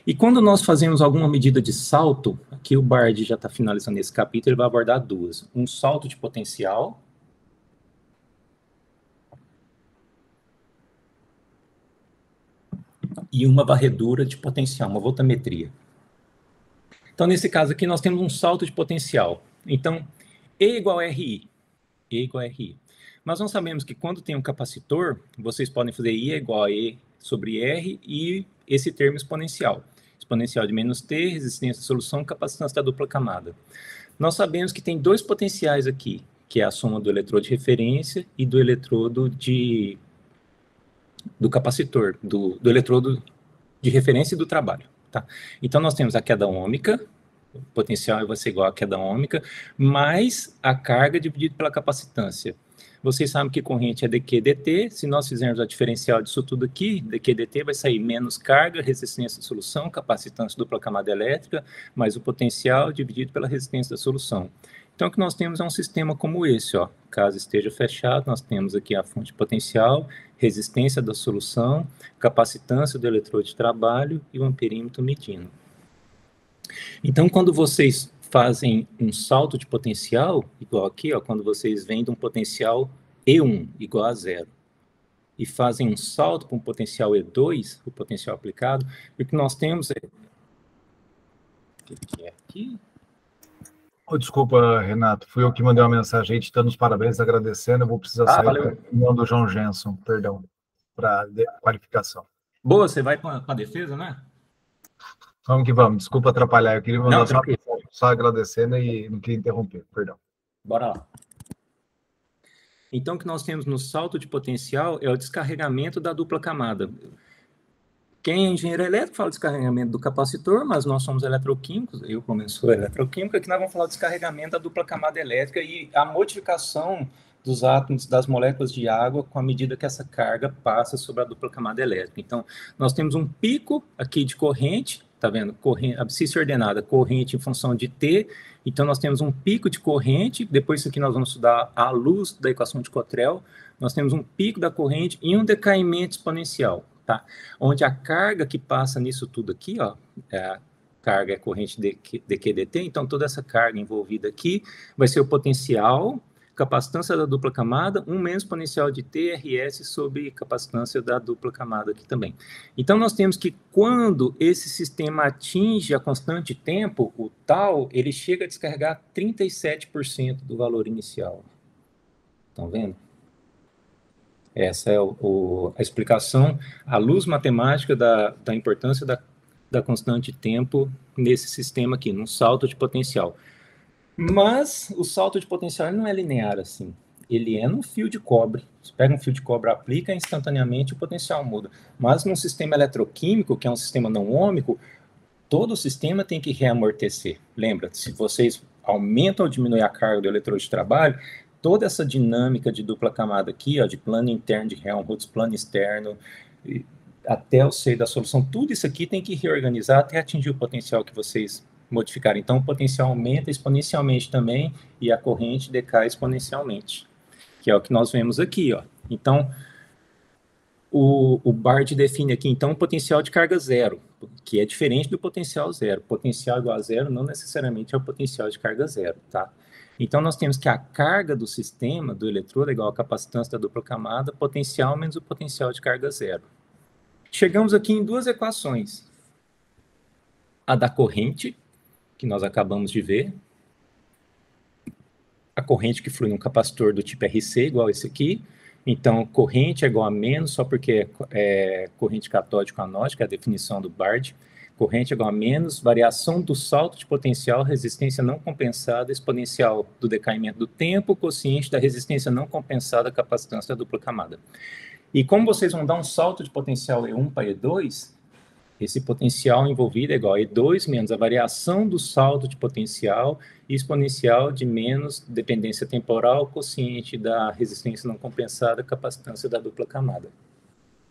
E quando nós fazemos alguma medida de salto, aqui o Bard já está finalizando esse capítulo, ele vai abordar duas. Um salto de potencial. E uma varredura de potencial, uma voltametria. Então, nesse caso aqui, nós temos um salto de potencial. Então, E igual a RI. E igual a RI. Mas nós sabemos que quando tem um capacitor, vocês podem fazer I igual a E sobre R e esse termo exponencial. Exponencial de menos T, resistência à solução, capacitância da dupla camada. Nós sabemos que tem dois potenciais aqui, que é a soma do eletrodo de referência e do eletrodo do capacitor, do eletrodo de referência e do trabalho. Tá? Então, nós temos a queda ômica, o potencial vai ser igual à queda ômica, mais a carga dividida pela capacitância. Vocês sabem que corrente é dQ dt, se nós fizermos a diferencial disso tudo aqui, dQ dt vai sair menos carga, resistência da solução, capacitância dupla camada elétrica, mais o potencial dividido pela resistência da solução. Então, o que nós temos é um sistema como esse, ó. Caso esteja fechado, nós temos aqui a fonte potencial, resistência da solução, capacitância do eletrodo de trabalho e o amperímetro medindo. Então, quando vocês fazem um salto de potencial, igual aqui, ó, quando vocês vêm de um potencial E1 igual a zero, e fazem um salto para um potencial E2, o potencial aplicado, o que nós temos é... O que é aqui? Oh, desculpa, Renato, fui eu que mandei uma mensagem aí te dando os parabéns, agradecendo. Eu vou precisar sair valeu. do João Jenson, perdão, para qualificação. Boa, você vai com a defesa, né? Vamos que vamos, desculpa atrapalhar, eu queria mandar Não, tranquilo. só agradecendo e não queria interromper, perdão. Bora lá. Então, o que nós temos no salto de potencial é o descarregamento da dupla camada. Quem é engenheiro elétrico fala descarregamento do capacitor, mas nós somos eletroquímicos, eu como sou eletroquímico, aqui nós vamos falar do descarregamento da dupla camada elétrica e a modificação dos átomos das moléculas de água com a medida que essa carga passa sobre a dupla camada elétrica. Então, nós temos um pico aqui de corrente, tá vendo? Corrente, abscissa ordenada, corrente em função de T. Então, nós temos um pico de corrente, depois isso aqui nós vamos estudar à luz da equação de Cottrell, nós temos um pico da corrente e um decaimento exponencial. Tá? Onde a carga que passa nisso tudo aqui, ó, a carga é corrente dQdt, então toda essa carga envolvida aqui vai ser o potencial, capacitância da dupla camada, 1 menos potencial de TRS sobre capacitância da dupla camada aqui também. Então nós temos que quando esse sistema atinge a constante de tempo, o tal, ele chega a descarregar 37% do valor inicial. Estão vendo? Essa é a explicação, à luz matemática da importância da constante de tempo nesse sistema aqui, num salto de potencial. Mas o salto de potencial não é linear assim. Ele é num fio de cobre. Você pega um fio de cobre, aplica instantaneamente, o potencial muda. Mas num sistema eletroquímico, que é um sistema não ôhmico, todo o sistema tem que reamortecer. Lembra, se vocês aumentam ou diminuem a carga do eletrodo de trabalho, toda essa dinâmica de dupla camada aqui, ó, de plano interno de Helmholtz, plano externo, até o seio da solução, tudo isso aqui tem que reorganizar até atingir o potencial que vocês modificaram. Então, o potencial aumenta exponencialmente também e a corrente decai exponencialmente, que é o que nós vemos aqui, ó. Então, o Bard define aqui, então, o potencial de carga zero, que é diferente do potencial zero. Potencial igual a zero não necessariamente é o potencial de carga zero, tá? Então, nós temos que a carga do sistema, do eletrodo, é igual a capacitância da dupla camada, potencial menos o potencial de carga zero. Chegamos aqui em duas equações. A da corrente, que nós acabamos de ver. A corrente que flui num capacitor do tipo RC, igual esse aqui. Então, corrente é igual a menos, só porque é corrente catódico-anódica, é a definição do Bard. Corrente é igual a menos, variação do salto de potencial, resistência não compensada, exponencial do decaimento do tempo, quociente da resistência não compensada, capacitância da dupla camada. E como vocês vão dar um salto de potencial E1 para E2, esse potencial envolvido é igual a E2 menos a variação do salto de potencial exponencial de menos dependência temporal, quociente da resistência não compensada, capacitância da dupla camada.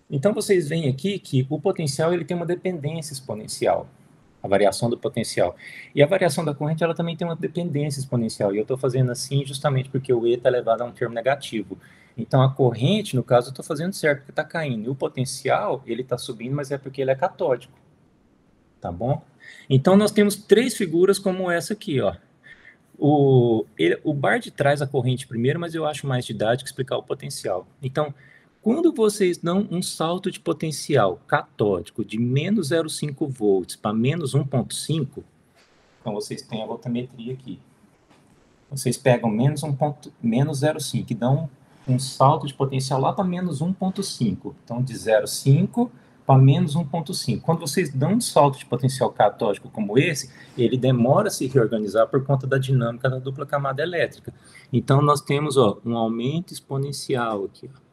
Então, vocês veem aqui que o potencial ele tem uma dependência exponencial, a variação do potencial. E a variação da corrente ela também tem uma dependência exponencial. E eu estou fazendo assim justamente porque o E está elevado a um termo negativo. Então, a corrente, no caso, eu estou fazendo certo porque está caindo. E o potencial, ele está subindo, mas é porque ele é catódico. Tá bom? Então, nós temos três figuras como essa aqui, ó. O Bard traz a corrente primeiro, mas eu acho mais didático explicar o potencial. Então, quando vocês dão um salto de potencial catódico de menos 0,5 volts para menos 1,5, então vocês têm a voltametria aqui. Vocês pegam menos 0,5 e dão um salto de potencial lá para menos 1,5. Então, de 0,5 para menos 1,5. Quando vocês dão um salto de potencial catódico como esse, ele demora a se reorganizar por conta da dinâmica da dupla camada elétrica. Então, nós temos ó, um aumento exponencial aqui, ó.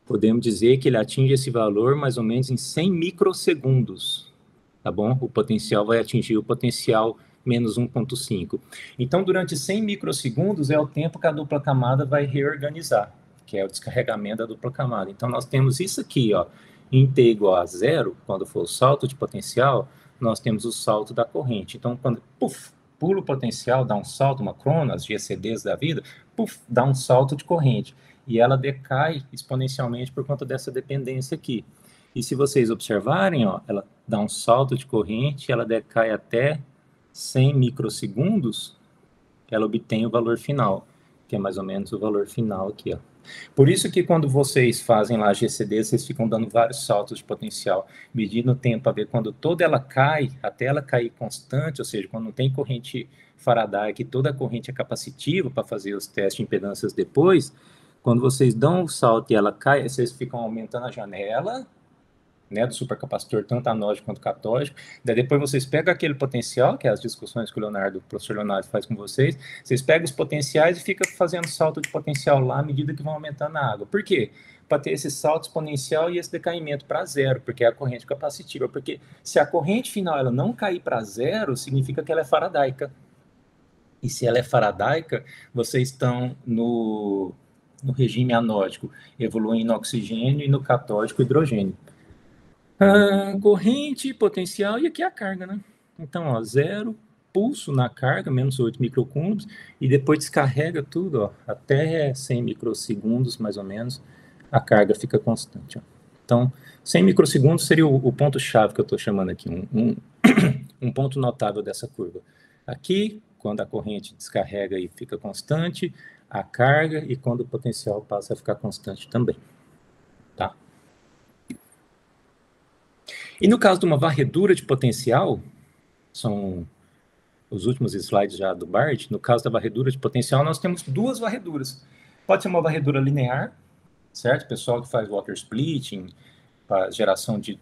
Podemos dizer que ele atinge esse valor mais ou menos em 100 microsegundos, tá bom? O potencial vai atingir o potencial menos 1,5. Então, durante 100 microsegundos é o tempo que a dupla camada vai reorganizar, que é o descarregamento da dupla camada. Então, nós temos isso aqui, ó, em T igual a zero, quando for o salto de potencial, nós temos o salto da corrente. Então, quando pula o potencial, dá um salto, uma crono, as GCDs da vida, dá um salto de corrente. E ela decai exponencialmente por conta dessa dependência aqui. E se vocês observarem, ó, ela dá um salto de corrente, ela decai até 100 microsegundos, ela obtém o valor final, que é mais ou menos o valor final aqui, ó. Por isso que quando vocês fazem lá a GCD, vocês ficam dando vários saltos de potencial, medindo o tempo para ver quando toda ela cai, até ela cair constante, ou seja, quando não tem corrente Faraday, que toda a corrente é capacitiva para fazer os testes de impedâncias depois, quando vocês dão o salto e ela cai, vocês ficam aumentando a janela, né, do supercapacitor, tanto anódico quanto catódico. Daí depois vocês pegam aquele potencial, que é as discussões que o professor Leonardo faz com vocês, vocês pegam os potenciais e ficam fazendo salto de potencial lá à medida que vão aumentando a água. Por quê? Para ter esse salto exponencial e esse decaimento para zero, porque é a corrente capacitiva. Porque se a corrente final ela não cair para zero, significa que ela é faradaica. E se ela é faradaica, vocês estão no regime anódico, evoluindo no oxigênio, e no catódico, hidrogênio. Corrente, potencial, e aqui a carga, né? Então, ó, zero, pulso na carga, menos 8 microcúmulos, e depois descarrega tudo, ó, até 100 microsegundos, mais ou menos, a carga fica constante, ó. Então, 100 microsegundos seria o ponto-chave que eu estou chamando aqui, um ponto notável dessa curva. Aqui, quando a corrente descarrega e fica constante, a carga, e quando o potencial passa a ficar constante também, tá? E no caso de uma varredura de potencial, são os últimos slides já do Bart, no caso da varredura de potencial, nós temos duas varreduras. Pode ser uma varredura linear, certo? Pessoal que faz water splitting, para geração de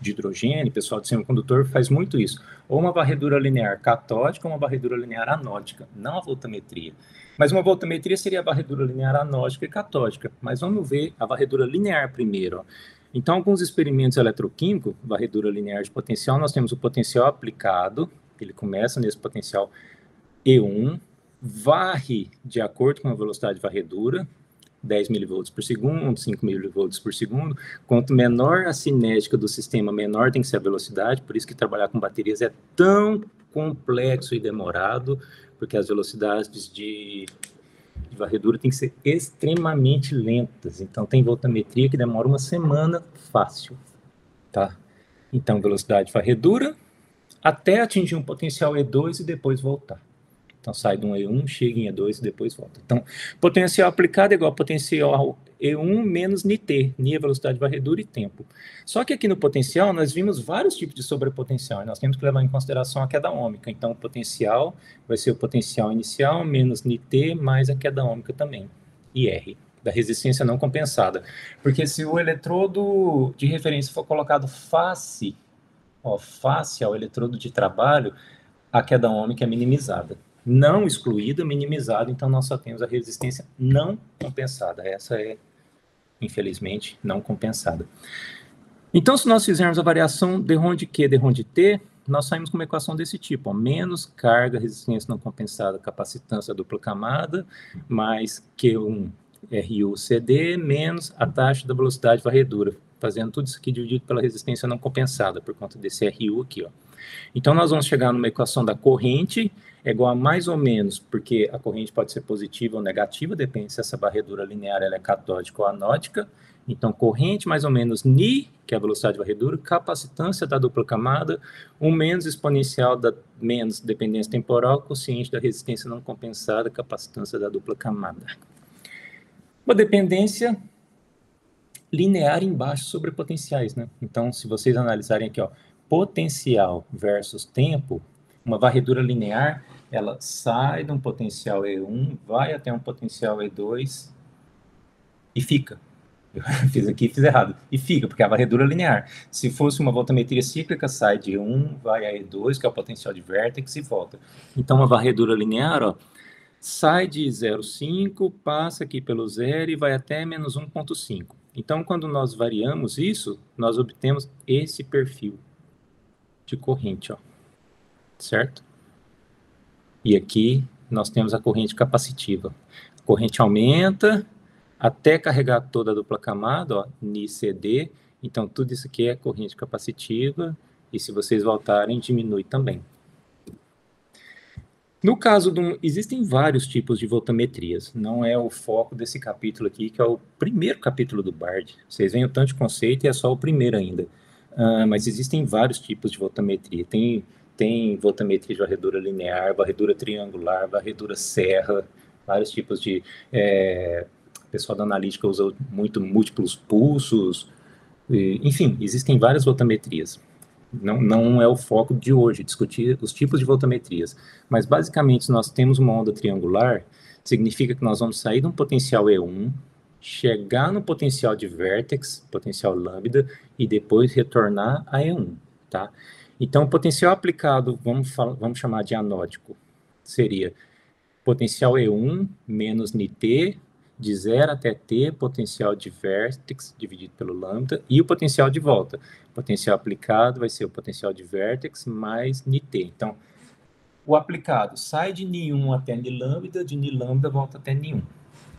hidrogênio, pessoal de semicondutor faz muito isso. Ou uma varredura linear catódica ou uma varredura linear anódica, não a voltametria. Mas uma voltametria seria a varredura linear anódica e catódica. Mas vamos ver a varredura linear primeiro, ó. Então, alguns experimentos eletroquímicos, varredura linear de potencial, nós temos o potencial aplicado, ele começa nesse potencial E1, varre de acordo com a velocidade de varredura, 10 mV por segundo, 5 mV por segundo. Quanto menor a cinética do sistema, menor tem que ser a velocidade, por isso que trabalhar com baterias é tão complexo e demorado, porque as velocidades de varredura tem que ser extremamente lentas. Então, tem voltametria que demora uma semana fácil, tá? Então, velocidade de varredura até atingir um potencial E2 e depois voltar. Então, sai de um E1, chega em E2 e depois volta. Então, potencial aplicado é igual a potencial E1 menos Nt, Ni é velocidade de varredura e tempo. Só que aqui no potencial, nós vimos vários tipos de sobrepotencial, e nós temos que levar em consideração a queda ômica. Então, o potencial vai ser o potencial inicial menos Nt mais a queda ômica também, IR, da resistência não compensada. Porque se o eletrodo de referência for colocado face ao eletrodo de trabalho, a queda ômica é minimizada. Não excluída, minimizada, então nós só temos a resistência não compensada. Essa é, infelizmente, não compensada. Então, se nós fizermos a variação d ρ de Q, d ρ de T, nós saímos com uma equação desse tipo, ó, menos carga, resistência não compensada, capacitância dupla camada, mais Q1 RU CD, menos a taxa da velocidade de varredura, fazendo tudo isso aqui dividido pela resistência não compensada, por conta desse RU aqui, ó. Então, nós vamos chegar numa equação da corrente, é igual a mais ou menos, porque a corrente pode ser positiva ou negativa, depende se essa varredura linear ela é catódica ou anódica. Então, corrente mais ou menos Ni, que é a velocidade de varredura, capacitância da dupla camada, um menos exponencial da menos dependência temporal, quociente da resistência não compensada, capacitância da dupla camada. Uma dependência linear embaixo sobre potenciais, né? Então, se vocês analisarem aqui, ó, potencial versus tempo, uma varredura linear, ela sai de um potencial E1, vai até um potencial E2 e fica. Eu fiz aqui e fiz errado. E fica, porque é a varredura linear. Se fosse uma voltametria cíclica, sai de 1, vai a E2, que é o potencial de vértex, e volta. Então, uma varredura linear, ó, sai de 0,5, passa aqui pelo 0 e vai até menos 1,5. Então, quando nós variamos isso, nós obtemos esse perfil de corrente, ó, certo? E aqui nós temos a corrente capacitiva. A corrente aumenta até carregar toda a dupla camada, ó, Ni CD. Então, tudo isso aqui é corrente capacitiva, e se vocês voltarem, diminui também. No caso existem vários tipos de voltametrias, não é o foco desse capítulo aqui, que é o primeiro capítulo do Bard. Vocês veem o tanto de conceito e é só o primeiro ainda. Mas existem vários tipos de voltametria. Tem voltametria de varredura linear, varredura triangular, varredura serra, vários tipos de... o pessoal da analítica usa muito múltiplos pulsos, enfim, existem várias voltametrias. Não é o foco de hoje, discutir os tipos de voltametrias. Mas, basicamente, se nós temos uma onda triangular, significa que nós vamos sair de um potencial E1, chegar no potencial de vértex, potencial lambda, e depois retornar a E1, tá? Então, o potencial aplicado, vamos chamar de anódico, seria potencial E1 menos Nt, de 0 até T, potencial de vértex dividido pelo lambda, e o potencial de volta. O potencial aplicado vai ser o potencial de vértex mais Nt. Então, o aplicado sai de N1 até Nλ, de Nλ volta até N1,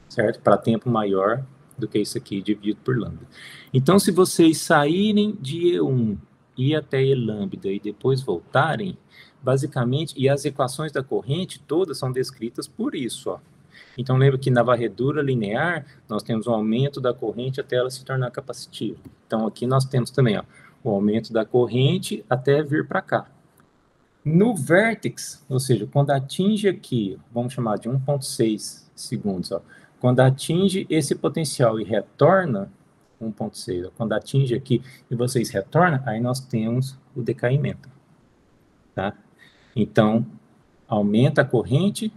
certo? Para tempo maior do que isso aqui, dividido por lambda. Então, se vocês saírem de E1 e até E lambda e depois voltarem, basicamente, e as equações da corrente todas são descritas por isso, ó. Então, lembra que na varredura linear, nós temos um aumento da corrente até ela se tornar capacitiva. Então, aqui nós temos também, ó, o aumento da corrente até vir para cá. No vértex, ou seja, quando atinge aqui, vamos chamar de 1,6 segundos, ó, quando atinge esse potencial e retorna, 1,6, quando atinge aqui e vocês retornam, aí nós temos o decaimento, tá? Então, aumenta a corrente,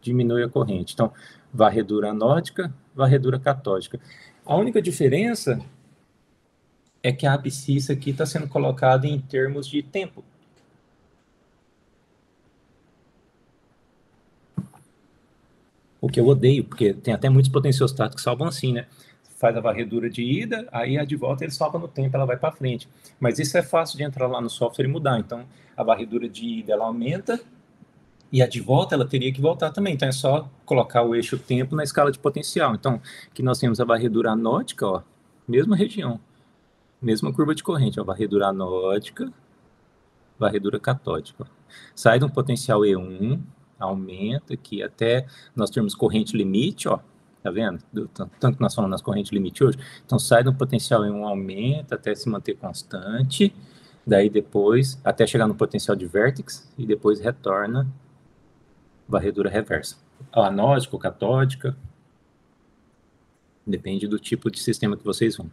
diminui a corrente. Então, varredura anódica, varredura catódica. A única diferença é que a abscissa aqui está sendo colocada em termos de tempo. O que eu odeio, porque tem até muitos potenciostáticos que salvam assim, né? Faz a varredura de ida, aí a de volta ele salva no tempo, ela vai para frente. Mas isso é fácil de entrar lá no software e mudar. Então, a varredura de ida, ela aumenta, e a de volta, ela teria que voltar também. Então, é só colocar o eixo tempo na escala de potencial. Então, aqui nós temos a varredura anódica, ó, mesma região, mesma curva de corrente, ó, varredura anódica, varredura catódica. Ó. Sai de um potencial E1, aumenta aqui até nós termos corrente limite, ó, tá vendo? Tanto que nós falamos nas correntes limite hoje. Então, sai de um potencial E1, aumenta até se manter constante, daí depois, até chegar no potencial de vértex, e depois retorna varredura reversa. Anódica ou catódica, depende do tipo de sistema que vocês vão.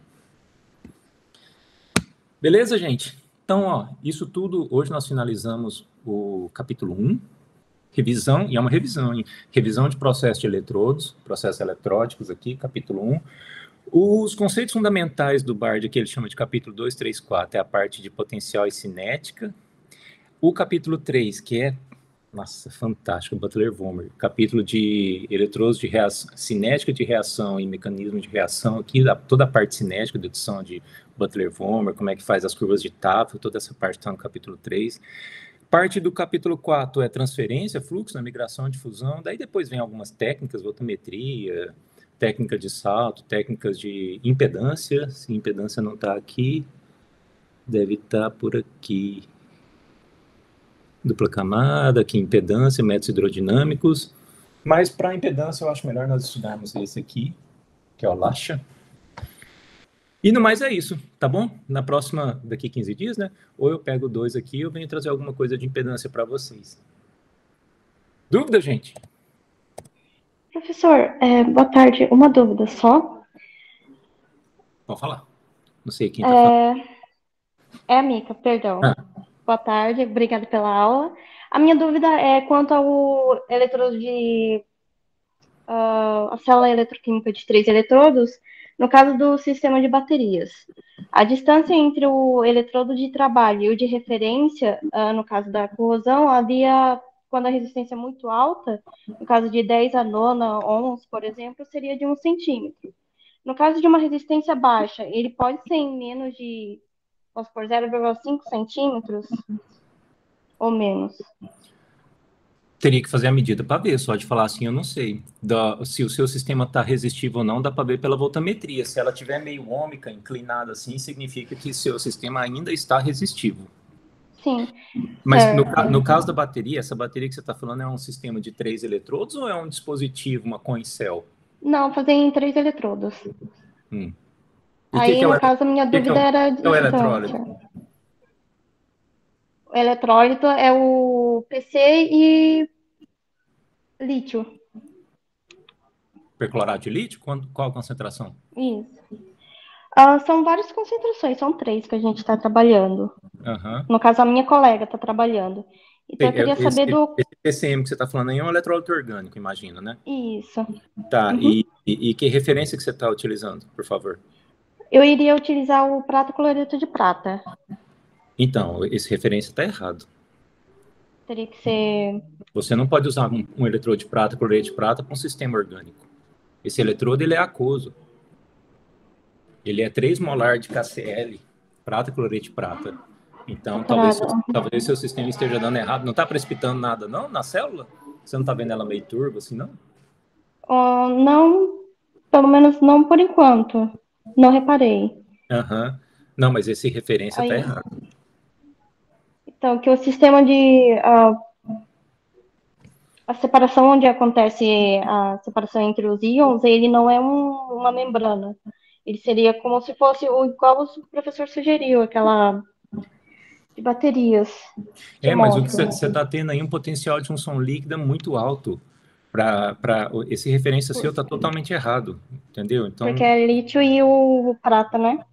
Beleza, gente? Então, ó, isso tudo, hoje nós finalizamos o capítulo 1, revisão, e é uma revisão, hein? Revisão de processos de eletrodos, processos eletródicos aqui, capítulo 1. Os conceitos fundamentais do Bard, que ele chama de capítulo 2, 3, 4, é a parte de potencial e cinética. O capítulo 3, que é, nossa, fantástico, Butler-Vollmer, capítulo de eletrodos de reação, cinética de reação e mecanismo de reação, aqui toda a parte cinética, dedução de Butler-Vollmer, como é que faz as curvas de Tafel, toda essa parte está no capítulo 3. Parte do capítulo 4 é transferência, fluxo, migração, difusão, daí depois vem algumas técnicas, voltametria, técnica de salto, técnicas de impedância, se impedância não está aqui, deve estar por aqui. Dupla camada, aqui impedância, métodos hidrodinâmicos, mas para impedância eu acho melhor nós estudarmos esse aqui, que é o Lasha. E no mais é isso, tá bom? Na próxima, daqui 15 dias, né? Ou eu pego 2 aqui, eu venho trazer alguma coisa de impedância para vocês. Dúvida, gente? Professor, boa tarde. Uma dúvida só. Pode falar. Não sei quem tá falando. É a Mica, perdão. Boa tarde, obrigada pela aula. A minha dúvida é quanto ao eletrodo de... a célula eletroquímica de 3 eletrodos, no caso do sistema de baterias. A distância entre o eletrodo de trabalho e o de referência, no caso da corrosão, havia, quando a resistência é muito alta, no caso de 10 a nona ohms, por exemplo, seria de 1 centímetro. No caso de uma resistência baixa, ele pode ser em menos de, vamos supor, 0,5 centímetros ou menos? Teria que fazer a medida para ver, só de falar assim, eu não sei. Se o seu sistema está resistivo ou não, dá para ver pela voltametria. Se ela estiver meio ômica, inclinada assim, significa que seu sistema ainda está resistivo. Sim. Mas no caso da bateria, essa bateria que você está falando é um sistema de 3 eletrodos ou é um dispositivo, uma coin cell? Não, fazer em 3 eletrodos. Aí, que no caso, a minha dúvida era a distância. O eletrólito? O eletrólito é o PC e lítio. Perclorato de lítio? Qual a concentração? Isso. São várias concentrações, são 3 que a gente está trabalhando. Aham. No caso, a minha colega está trabalhando. Então, eu queria saber do... Esse PCM que você está falando aí é um eletrólito orgânico, imagina, né? Isso. Tá, Uhum. e que referência que você está utilizando, por favor? Eu iria utilizar o prata cloreto de prata. Então, esse referência está errado. Teria que ser... Você não pode usar um eletrodo de prata, cloreto de prata, para um sistema orgânico. Esse eletrodo, ele é aquoso. Ele é 3 molar de KCl, prata, cloreto de prata. Então, talvez seu sistema esteja dando errado. Não está precipitando nada, não, na célula? Você não está vendo ela meio turva, assim, não? Não, pelo menos não por enquanto. Não reparei. Aham. Não, mas esse referência está Aí, errado. então, que o sistema de... a separação onde acontece a separação entre os íons, ele não é uma membrana. Ele seria como se fosse igual o professor sugeriu, aquela de baterias. Mas o que você está tendo aí é um potencial de junção líquida muito alto. Esse referência seu está totalmente errado, entendeu? Então, porque é lítio e o prata, né?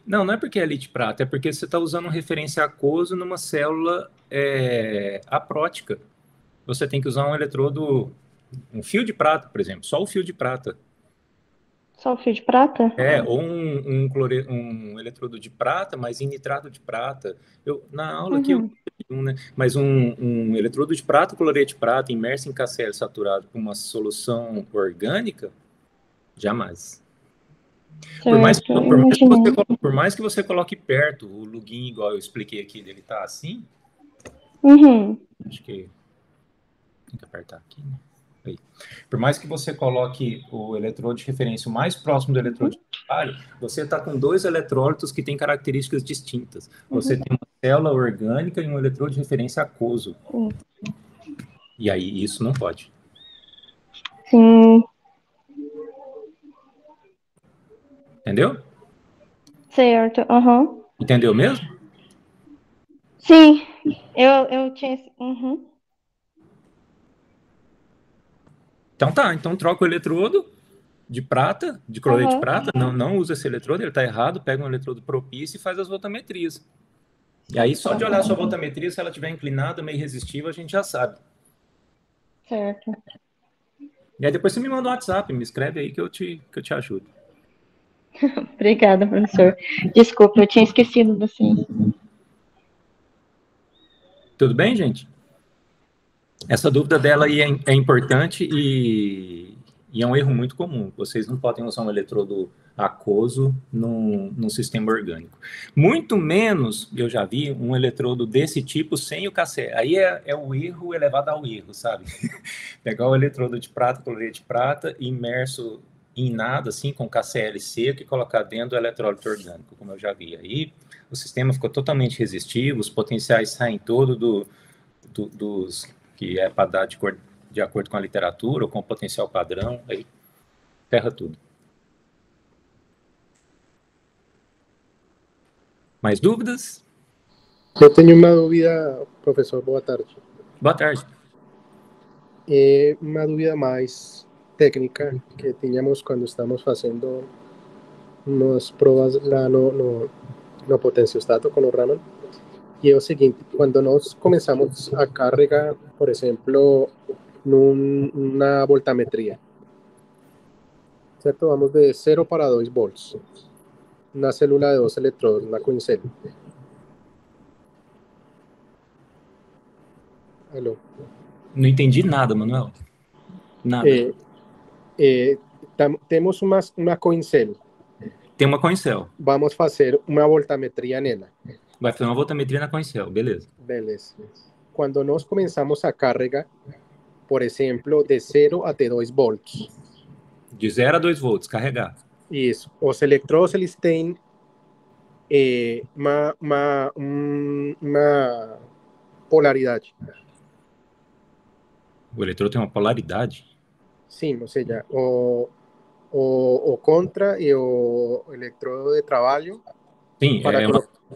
Não é porque é lítio prata, é porque você está usando um referência aquoso numa célula aprótica. Você tem que usar um eletrodo, um fio de prata, por exemplo, só o fio de prata. Só o fio de prata? Ou um eletrodo de prata, mas em nitrato de prata. Na aula aqui, né? Mas um eletrodo de prata, cloreto de prata, imerso em KCl saturado com uma solução orgânica, jamais. Por mais que você coloque perto o lugin, igual eu expliquei aqui, dele tá assim. Acho que tem que apertar aqui, né? Aí. Por mais que você coloque o eletrodo de referência o mais próximo do eletrodo de trabalho, você está com 2 eletrólitos que têm características distintas. Você tem uma célula orgânica e um eletrodo de referência aquoso. E aí, isso não pode. Sim. Entendeu? Certo, Entendeu mesmo? Sim, eu tinha... Então tá, então troca o eletrodo de prata, de cloreto de prata, não usa esse eletrodo, ele está errado, pega um eletrodo propício e faz as voltametrias. E aí, só de olhar a sua voltametria, se ela estiver inclinada, meio resistiva, a gente já sabe. Certo. E aí depois você me manda um WhatsApp, me escreve aí que eu te ajudo. Obrigada, professor. Desculpa, eu tinha esquecido do sim. Tudo bem, gente? Essa dúvida dela aí é importante e é um erro muito comum. Vocês não podem usar um eletrodo aquoso num sistema orgânico. Muito menos, eu já vi, um eletrodo desse tipo sem o KCl. Aí é o erro elevado ao erro, sabe? Pegar o eletrodo de prata, cloreto de prata, imerso em nada, assim, com KCl seco e colocar dentro do eletrólito orgânico, como eu já vi. Aí o sistema ficou totalmente resistivo, os potenciais saem todo dos que é para dar de acordo com a literatura ou com o potencial padrão, aí ferra tudo. Mais dúvidas? Eu tenho uma dúvida, professor, boa tarde. Boa tarde. É uma dúvida mais técnica que tínhamos quando estamos fazendo umas provas lá no potenciostato com o Raman. E é o seguinte, quando nós começamos a carga, por exemplo, numa voltametria, certo? Vamos de 0 para 2 volts. Una célula de 2 electrodos, una coin cell. Alô? Não entendi nada, Manuel. Nada. Temos uma coin cell. Tem uma coin cell. Vamos fazer uma voltametria nela. Vai fazer uma voltametria na coin cell, beleza. Beleza. Quando nós começamos a carga, por exemplo, de 0 até 2 volts. De 0 a 2 volts, carregar. Isso. Os eletrodos, eles têm uma polaridade. O eletrodo tem uma polaridade? Sim, ou seja, o contra e o eletrodo de trabalho. Sim,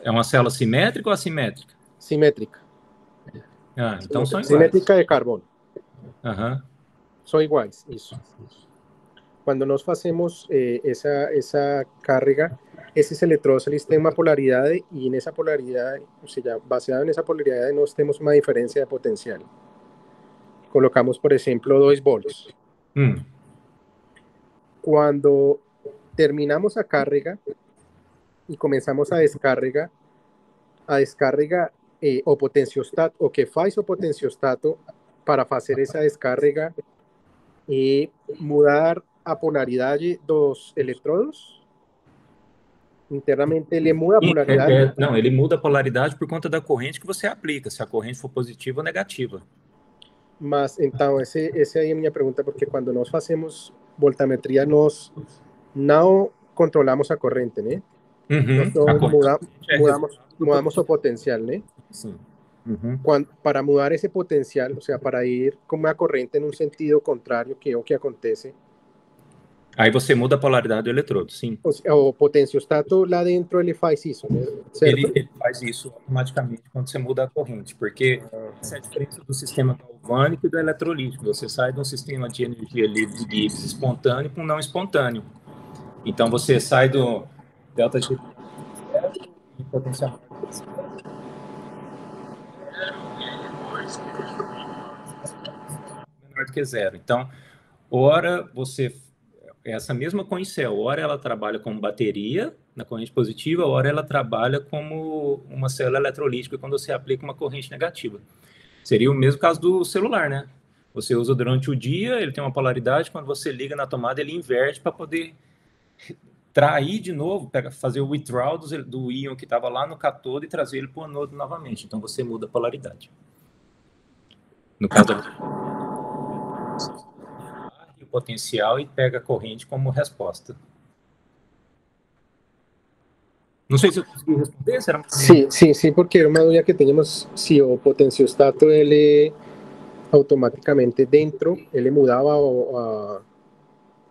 é uma célula simétrica ou assimétrica? Simétrica. Então são iguais. Simétrica de carbono. São iguais, isso. Quando nós fazemos essa carga, esses eletrodos eles têm uma polaridade e nessa polaridade, ou seja, baseado nessa polaridade, nós temos uma diferença de potencial. Colocamos, por exemplo, 2 volts. Quando terminamos a carga e começamos a descarga o potenciostato, o que faz o potenciostato para fazer essa descarga e mudar a polaridade dos eletrodos. Internamente ele muda a polaridade. Não, ele muda a polaridade por conta da corrente que você aplica, se a corrente for positiva ou negativa. Mas então, essa aí é a minha pergunta, porque quando nós fazemos voltametria, nós não controlamos a corrente, né? Nós mudamos o potencial, né? Sim. Para mudar esse potencial, ou seja, para ir com uma corrente em um sentido contrário, que é o que acontece. Aí você muda a polaridade do eletrodo, sim. O potenciostato lá dentro, ele faz isso, né? Ele faz isso automaticamente quando você muda a corrente, porque essa é a diferença do sistema galvânico e do eletrolítico. Você sai de um sistema de energia livre de Gibbs espontâneo para um não espontâneo. Então, você sai do delta G e potencial menor do que zero. Então, ora você... Essa mesma coincel, ora ela trabalha como bateria na corrente positiva, ora ela trabalha como uma célula eletrolítica quando você aplica uma corrente negativa. Seria o mesmo caso do celular, né? Você usa durante o dia, ele tem uma polaridade, quando você liga na tomada, ele inverte para poder trair de novo, fazer o withdrawal do íon que estava lá no cátodo e trazer ele para o anodo novamente. Então você muda a polaridade. No caso da potencial e pega a corrente como resposta. Não sei se eu consegui responder, será? Sim, porque era uma dúvida que tínhamos, se o potenciostato, ele automaticamente dentro, ele mudava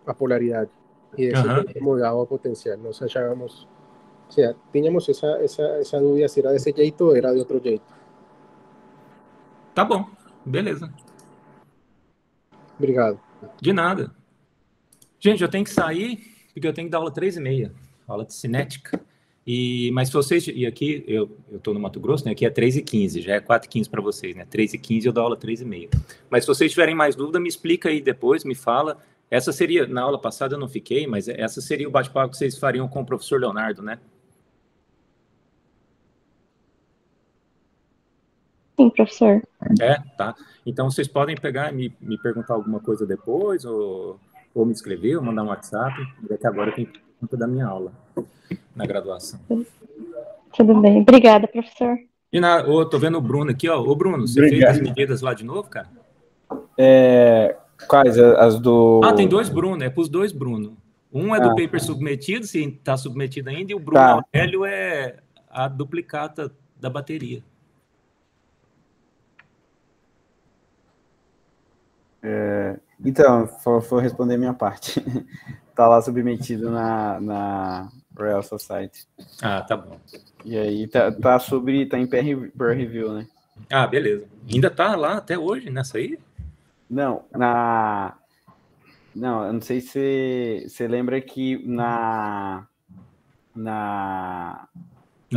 a polaridade e isso mudava o potencial. Nós achávamos, ou seja, tínhamos essa dúvida se era desse jeito ou era de outro jeito. Tá bom, beleza. Obrigado. De nada. Gente, eu tenho que sair, porque eu tenho que dar aula 3h30, aula de cinética. Mas se vocês... E aqui, eu estou no Mato Grosso, né? Aqui é 3h15, já é 4h15 para vocês, né? 3h15 eu dou aula 3h30. Mas se vocês tiverem mais dúvida, me explica aí depois, me fala. Essa seria... Na aula passada eu não fiquei, mas essa seria o bate-papo que vocês fariam com o professor Leonardo, né? Sim, professor. Tá. Então, vocês podem pegar e me perguntar alguma coisa depois, ou me escrever, ou mandar um WhatsApp, até agora tem pergunta da minha aula na graduação. Tudo bem. Obrigada, professor. E tô vendo o Bruno aqui, ó. Ô, Bruno, você fez as medidas lá de novo, cara? Quais? As do... Tem 2 Bruno, é pros 2 Bruno. Um é do paper submetido, se está submetido ainda, e o Bruno Aurélio é a duplicata da bateria. Então, vou responder minha parte. Tá lá submetido na Royal Society. Tá bom. E aí tá em peer review, né? Beleza. Ainda tá lá até hoje, nessa aí? Não, não, eu não sei se você lembra que na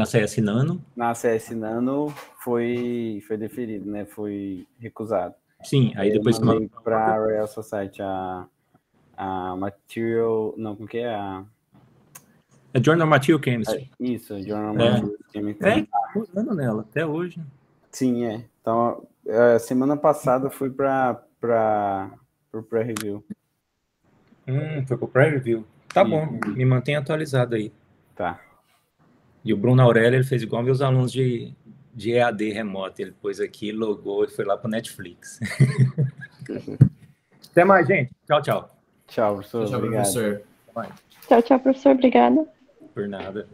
CS Nano? Na CS Nano foi deferido, né? Foi recusado. Sim, aí depois eu mandei para a Royal Society a Material... Não, como que é? A Journal Material Chemistry. Isso, Journal Material Chemistry. Usando nela, até hoje. Sim, Então, semana passada fui para o pré-review. Foi para o pré-review. Tá bom, me mantém atualizado aí. Tá. E o Bruno Aurélio, ele fez igual meus alunos de EAD remoto. Ele pôs aqui, logou e foi lá para o Netflix. Até mais, gente. Tchau, tchau. Tchau, professor. Tchau, obrigado. professor. Tchau, professor. Obrigada. Por nada.